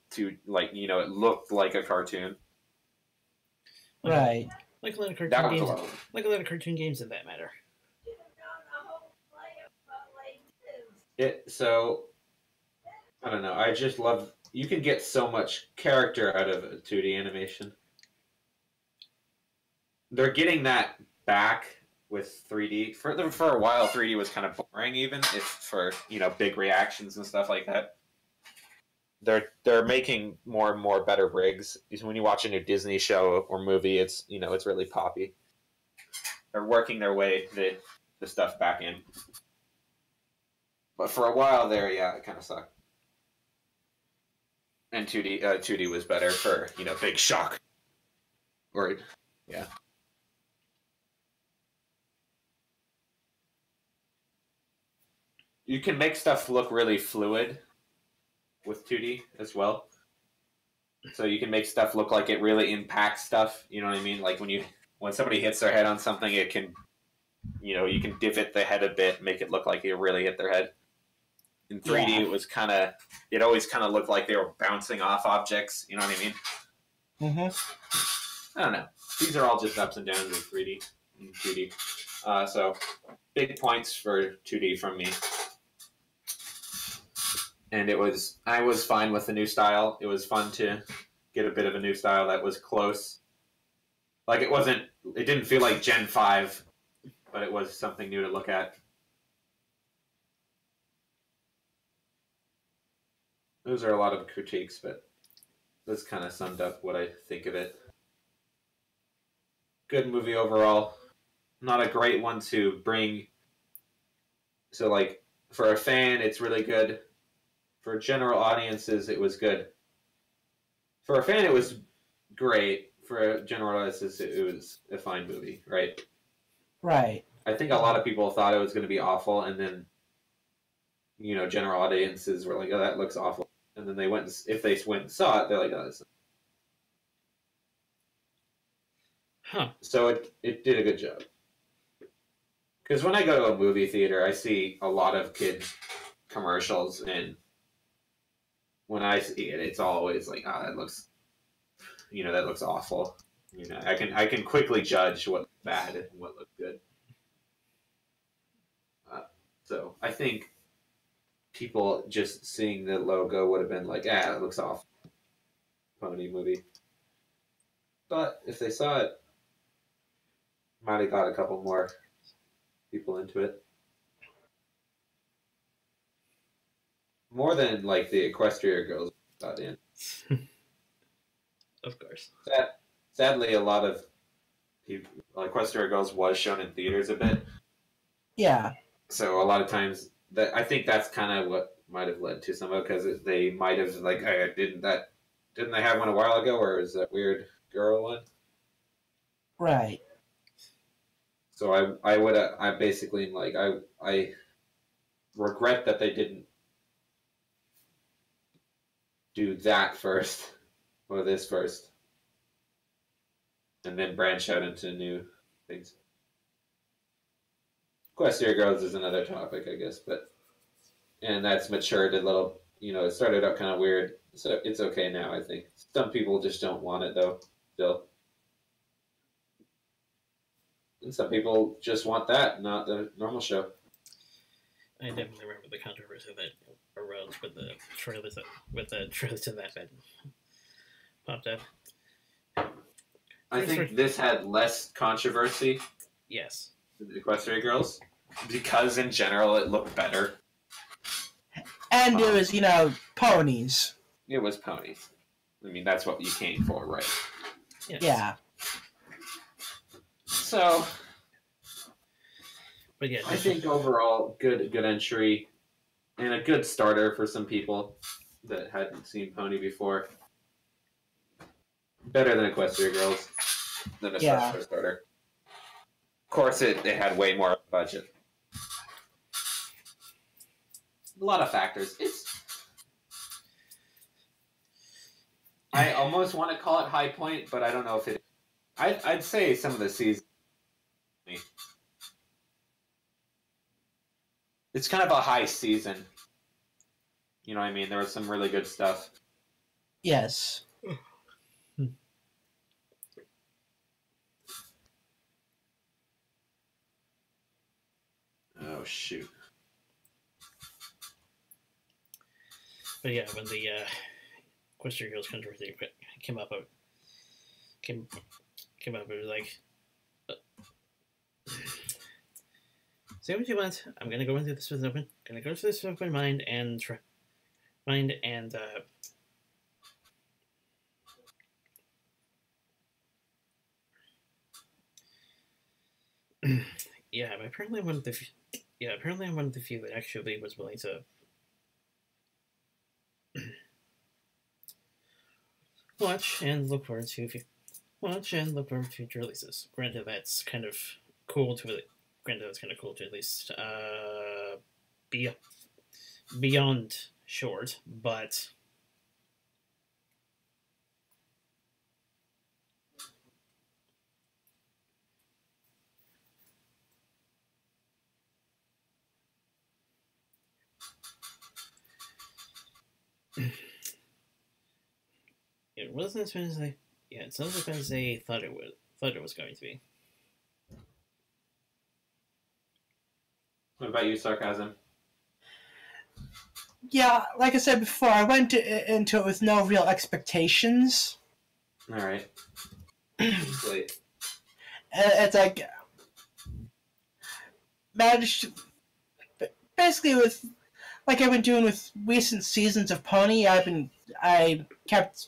like it looked like a cartoon. Right. Like a lot of cartoon That was games. a lot. Like a lot of cartoon games, in that matter. So I don't know. I just love. You can get so much character out of a 2D animation. They're getting that back with 3D. For a while, 3D was kind of boring, even if for big reactions and stuff like that. They're making more and more better rigs. When you watch a new Disney show or movie, it's it's really poppy. They're working their way the stuff back in. But for a while there, yeah, it kind of sucked. And 2D was better for big shock. Or yeah. You can make stuff look really fluid with 2D as well. So you can make stuff look like it really impacts stuff. You know what I mean? Like when somebody hits their head on something, it can, you can divot the head a bit, make it look like it really hit their head. In 3D, yeah. It always kind of looked like they were bouncing off objects. You know what I mean? Mm-hmm. I don't know. These are all just ups and downs in 3D and 2D. So big points for 2D from me. And I was fine with the new style. It was fun to get a bit of a new style that was close. Like it didn't feel like Gen 5, but it was something new to look at. Those are a lot of critiques, but this kind of summed up what I think of it. Good movie overall. Not a great one to bring. So like for a fan, it's really good. For general audiences, it was good. For a fan, it was great. For general audiences, it was a fine movie, right? Right. I think a lot of people thought it was going to be awful, and then, general audiences were like, "Oh, that looks awful," and then if they went and saw it, they're like, "Oh, this." Huh. So it did a good job. Because when I go to a movie theater, I see a lot of kids commercials, and when I see it, it's always like, "Oh, that looks awful." I can quickly judge what's bad and what looks good. So I think people just seeing the logo would have been like, it looks awful. Funny movie. But if they saw it, might have got a couple more people into it. More than like the Equestria Girls got in. Of course. Sadly, a lot of people, Equestria Girls was shown in theaters a bit. Yeah. So a lot of times, I think that's kind of what might have led to some of it, because they might have like, didn't they have one a while ago, or is that weird girl one? Right. So I basically like I regret that they didn't do that first or this first, and then branch out into new things. Equestria Girls is another topic, I guess, and that's matured a little. It started out kind of weird, so it's okay now. I think some people just don't want it though, still, and some people just want that, not the normal show. I definitely remember the controversy that arose with the trailers to that bed popped up. I think this had less controversy. Yes. The Equestria Girls, because in general it looked better. And it was, ponies. It was ponies. I mean, that's what you came for, right? Yes. Yeah. So, But yeah, I think overall, good entry, and a good starter for some people that hadn't seen Pony before. Better than Equestria Girls, than a starter. Of course, it had way more budget. A lot of factors. I almost want to call it high point, but I don't know if it. I'd say some of the season. It's kind of a high season. You know what I mean? There was some really good stuff. Yes. Oh shoot! But yeah, when the Equestria Girls controversy came up, it was like, say what you want. I'm gonna go into this with open mind and yeah. Apparently, I'm one of the few that actually was willing to watch and look forward to future releases. Granted, that's kind of cool to at least be beyond short, but it wasn't as fun as it's not as fun as they thought it was going to be. What about you, Sarcasm? Yeah, like I said before, I went into it with no real expectations. All right. Wait. It's like managed basically with like I've been doing with recent seasons of Pony. I kept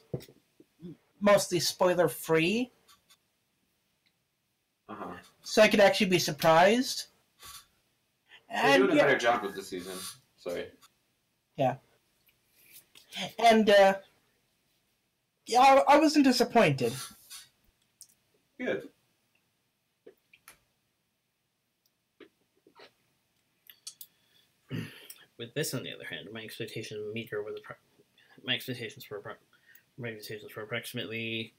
mostly spoiler free, so I could actually be surprised. They're doing a better job with the season. Sorry. Yeah. And yeah, I wasn't disappointed. Good. With this, on the other hand, my expectations were approximately.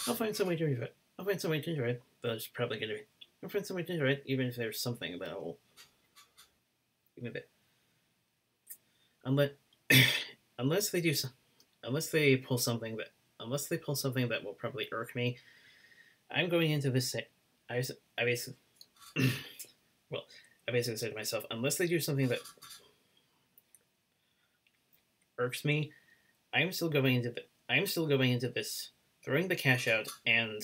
I'll find some way to enjoy it. But it's probably going to be. I'll find some way to enjoy it, even if there's something that will. Even if unless they pull something that will probably irk me, I'm going into this. I basically said to myself, unless they do something that irks me, I'm still going into this, throwing the cash out, and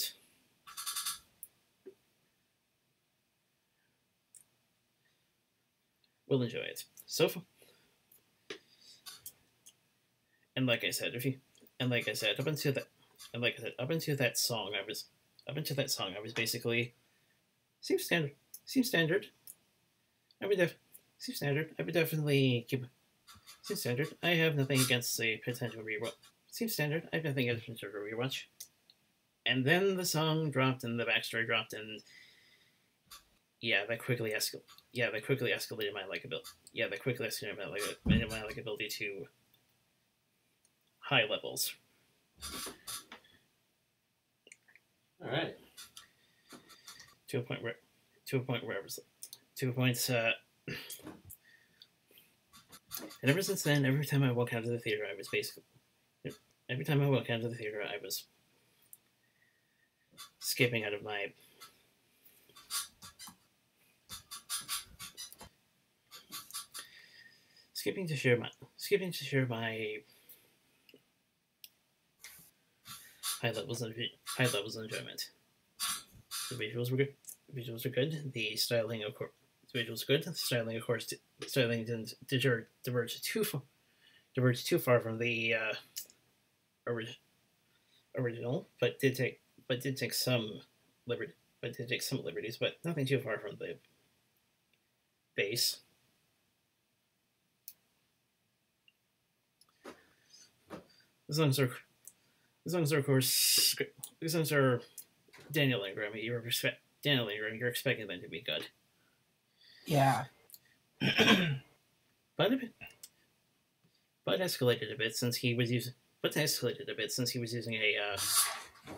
will enjoy it. So, like I said, up until that song, I was basically seems standard. I would definitely keep. Seems standard. I have nothing against a potential rewatch. Seems standard. I have nothing against a potential rewatch. And then the song dropped, and the backstory dropped, and that quickly escalated my likability. Yeah, that quickly escalated my likability to high levels. All right. To a point where I was. And ever since then, every time I walk out of the theater, I was skipping out of my. Skipping to share my high levels of enjoyment. The visuals were good. The styling, of course, the visuals were good. The styling, of course, styling didn't diverge too far from the original, but did take some liberties, but nothing too far from the base. The songs are Daniel Ingram. You're expecting them to be good. Yeah. but escalated a bit since he was using a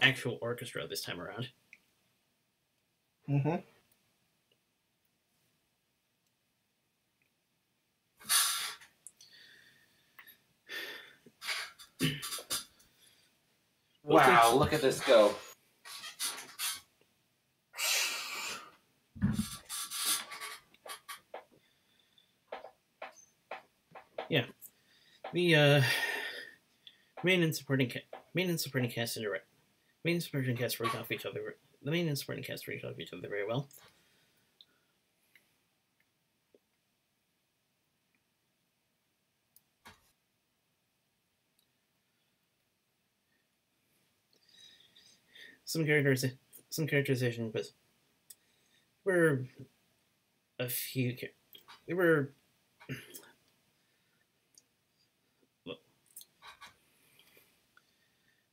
actual orchestra this time around. Mm-hmm. Wow, look at this go. Yeah. The main and supporting cast worked off each other. The main and supporting cast worked off each other very well. Some characterization, but were a few. There were.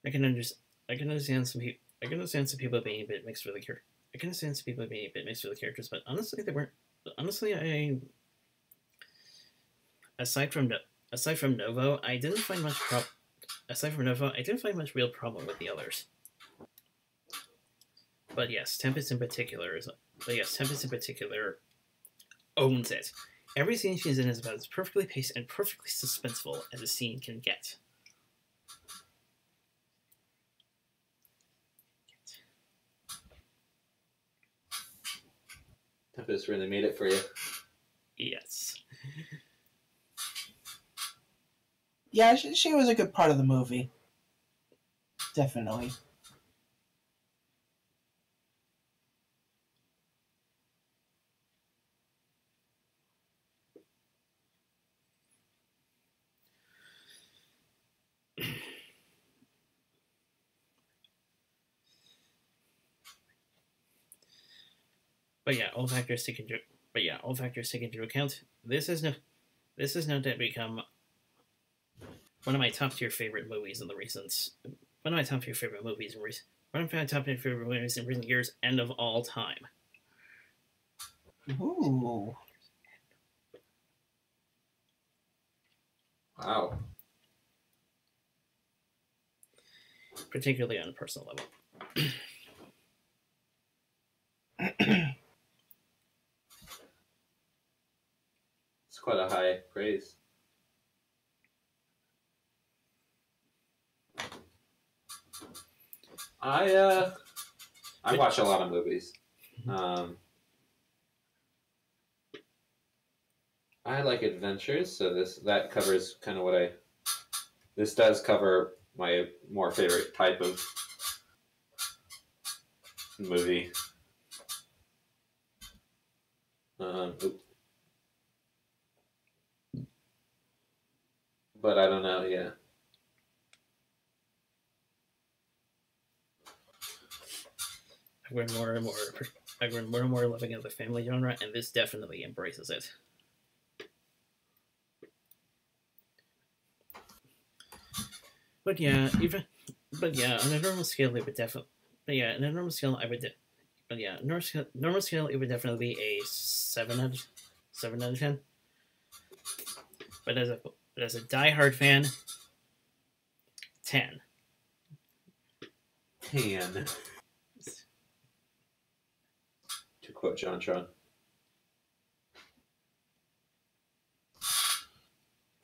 I can understand some people being a bit mixed with the character. I can understand some people being a bit mixed with the characters, but honestly, they weren't. Honestly, aside from Novo, I didn't find much real problem with the others. But yes, Tempest in particular owns it. Every scene she's in is about as perfectly paced and perfectly suspenseful as a scene can get. Tempest really made it for you. Yes. Yeah, she was a good part of the movie. Definitely. But yeah, all factors taken into account, this is now to become one of my top tier favorite movies in recent years and of all time. Ooh. Wow. Particularly on a personal level. It's quite a high praise. I watch a lot of movies. I like adventures, so that covers kind of what this does cover my more favorite type of movie. But I don't know, yeah. I grown more and more loving of the family genre, and this definitely embraces it. But yeah, on a normal scale, it would definitely. But yeah, on a normal scale, normal scale, it would definitely be a 7 out of 10. But as a diehard fan, 10. 10. To quote John Tron.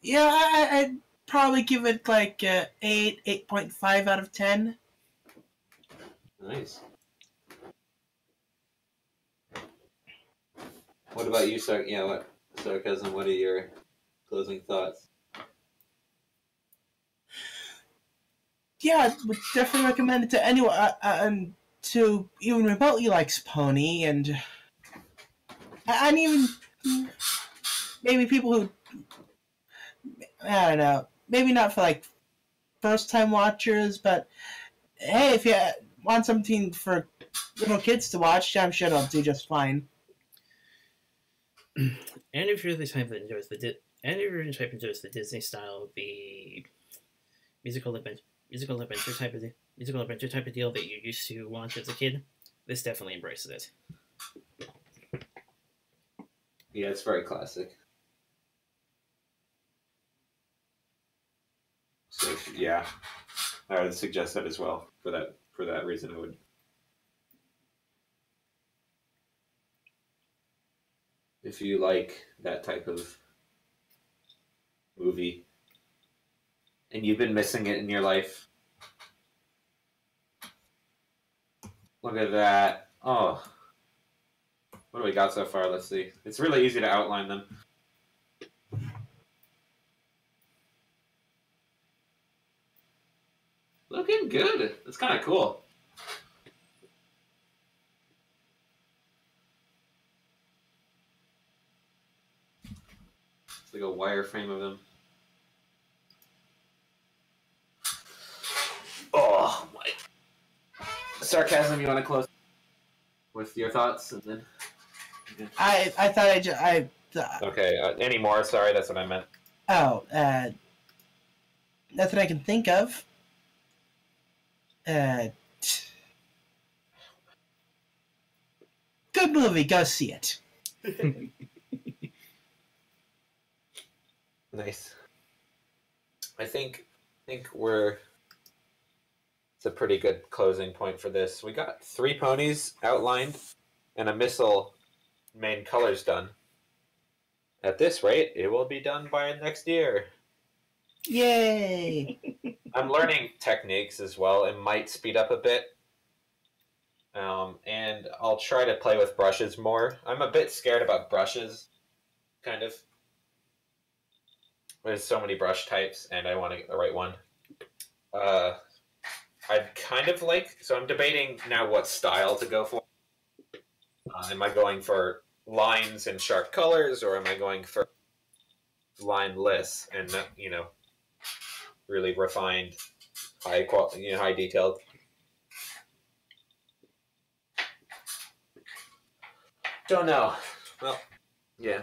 Yeah, I'd probably give it like 8.5 out of 10. Nice. What about you, Sarcasm? What are your closing thoughts? yeah, would definitely recommend it to anyone, to even remotely likes pony, and even maybe people who, I don't know, maybe not for like first time watchers, but hey, if you want something for little kids to watch, I'm sure they'll do just fine. And if you're the type that enjoys the Disney style, the musical adventure type of deal that you used to watch as a kid, this definitely embraces it. Yeah, it's very classic. So yeah, I would suggest that as well. For that reason, I would. If you like that type of movie, and you've been missing it in your life, look at that. Oh, what do we got so far? Let's see. It's really easy to outline them. Looking good. It's kind of cool. It's like a wireframe of them. Oh my! Sarcasm. You want to close with your thoughts, and then. I thought Okay. Any more? Sorry, that's what I meant. Oh, nothing I can think of. Good movie. Go see it. Nice. I think we're. It's a pretty good closing point for this. We got 3 ponies outlined, and a missile main colors done. At this rate, it will be done by next year. Yay! I'm learning techniques as well. It might speed up a bit. And I'll try to play with brushes more. I'm a bit scared about brushes, kind of. There's so many brush types, and I want to get the right one. I'd kind of like... So I'm debating now what style to go for. Am I going for lines and sharp colors, or am I going for lineless and, really refined, high quality, high detailed? Don't know. Well, yeah.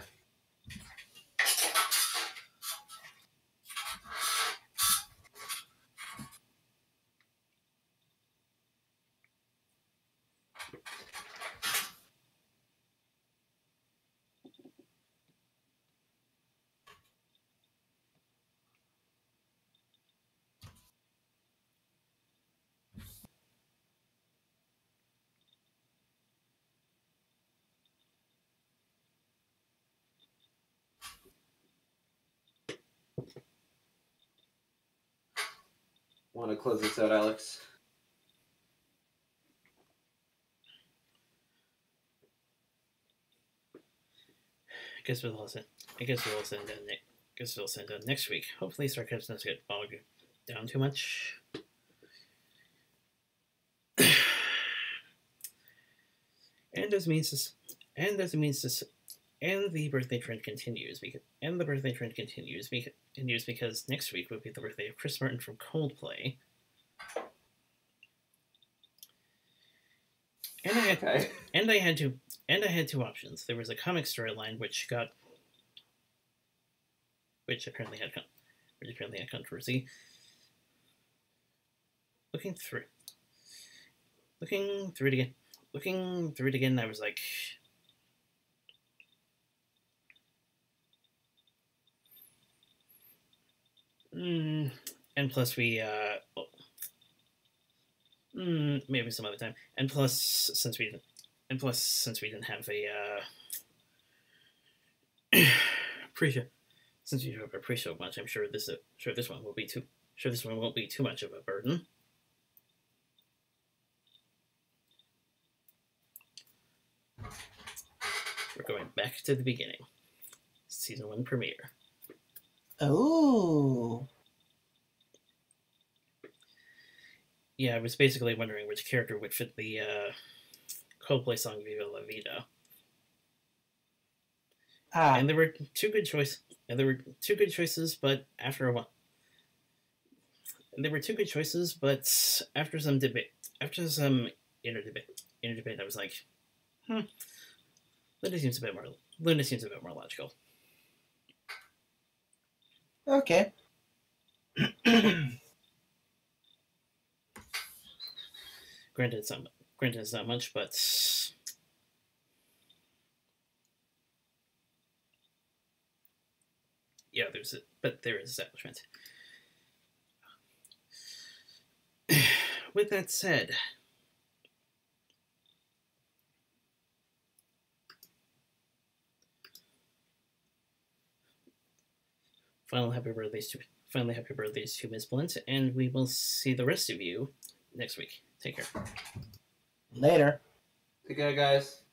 Want to close this out, Alex? I guess we'll send it next week. Hopefully, sarcasm doesn't get bogged down too much. And the birthday trend continues because next week will be the birthday of Chris Martin from Coldplay. And I had 2 options. There was a comic storyline which apparently had controversy. Looking through it again, I was like, and plus maybe some other time. And plus, since we didn't have a pre-show, since we don't have a pre-show much, I'm sure this one won't be too much of a burden. We're going back to the beginning. Season 1 premiere. Oh. Yeah, I was basically wondering which character would fit the Coldplay song Viva La Vida. And there were two good choices. And there were two good choices, but after a while, there were two good choices, but after some debate, after some inner debate, I was like, Luna seems a bit more logical. Okay. Granted, it's not much, but yeah, there is establishment. With that said, finally happy birthdays to Miss Blunt, and we will see the rest of you next week. Take care. Later. Take care, guys.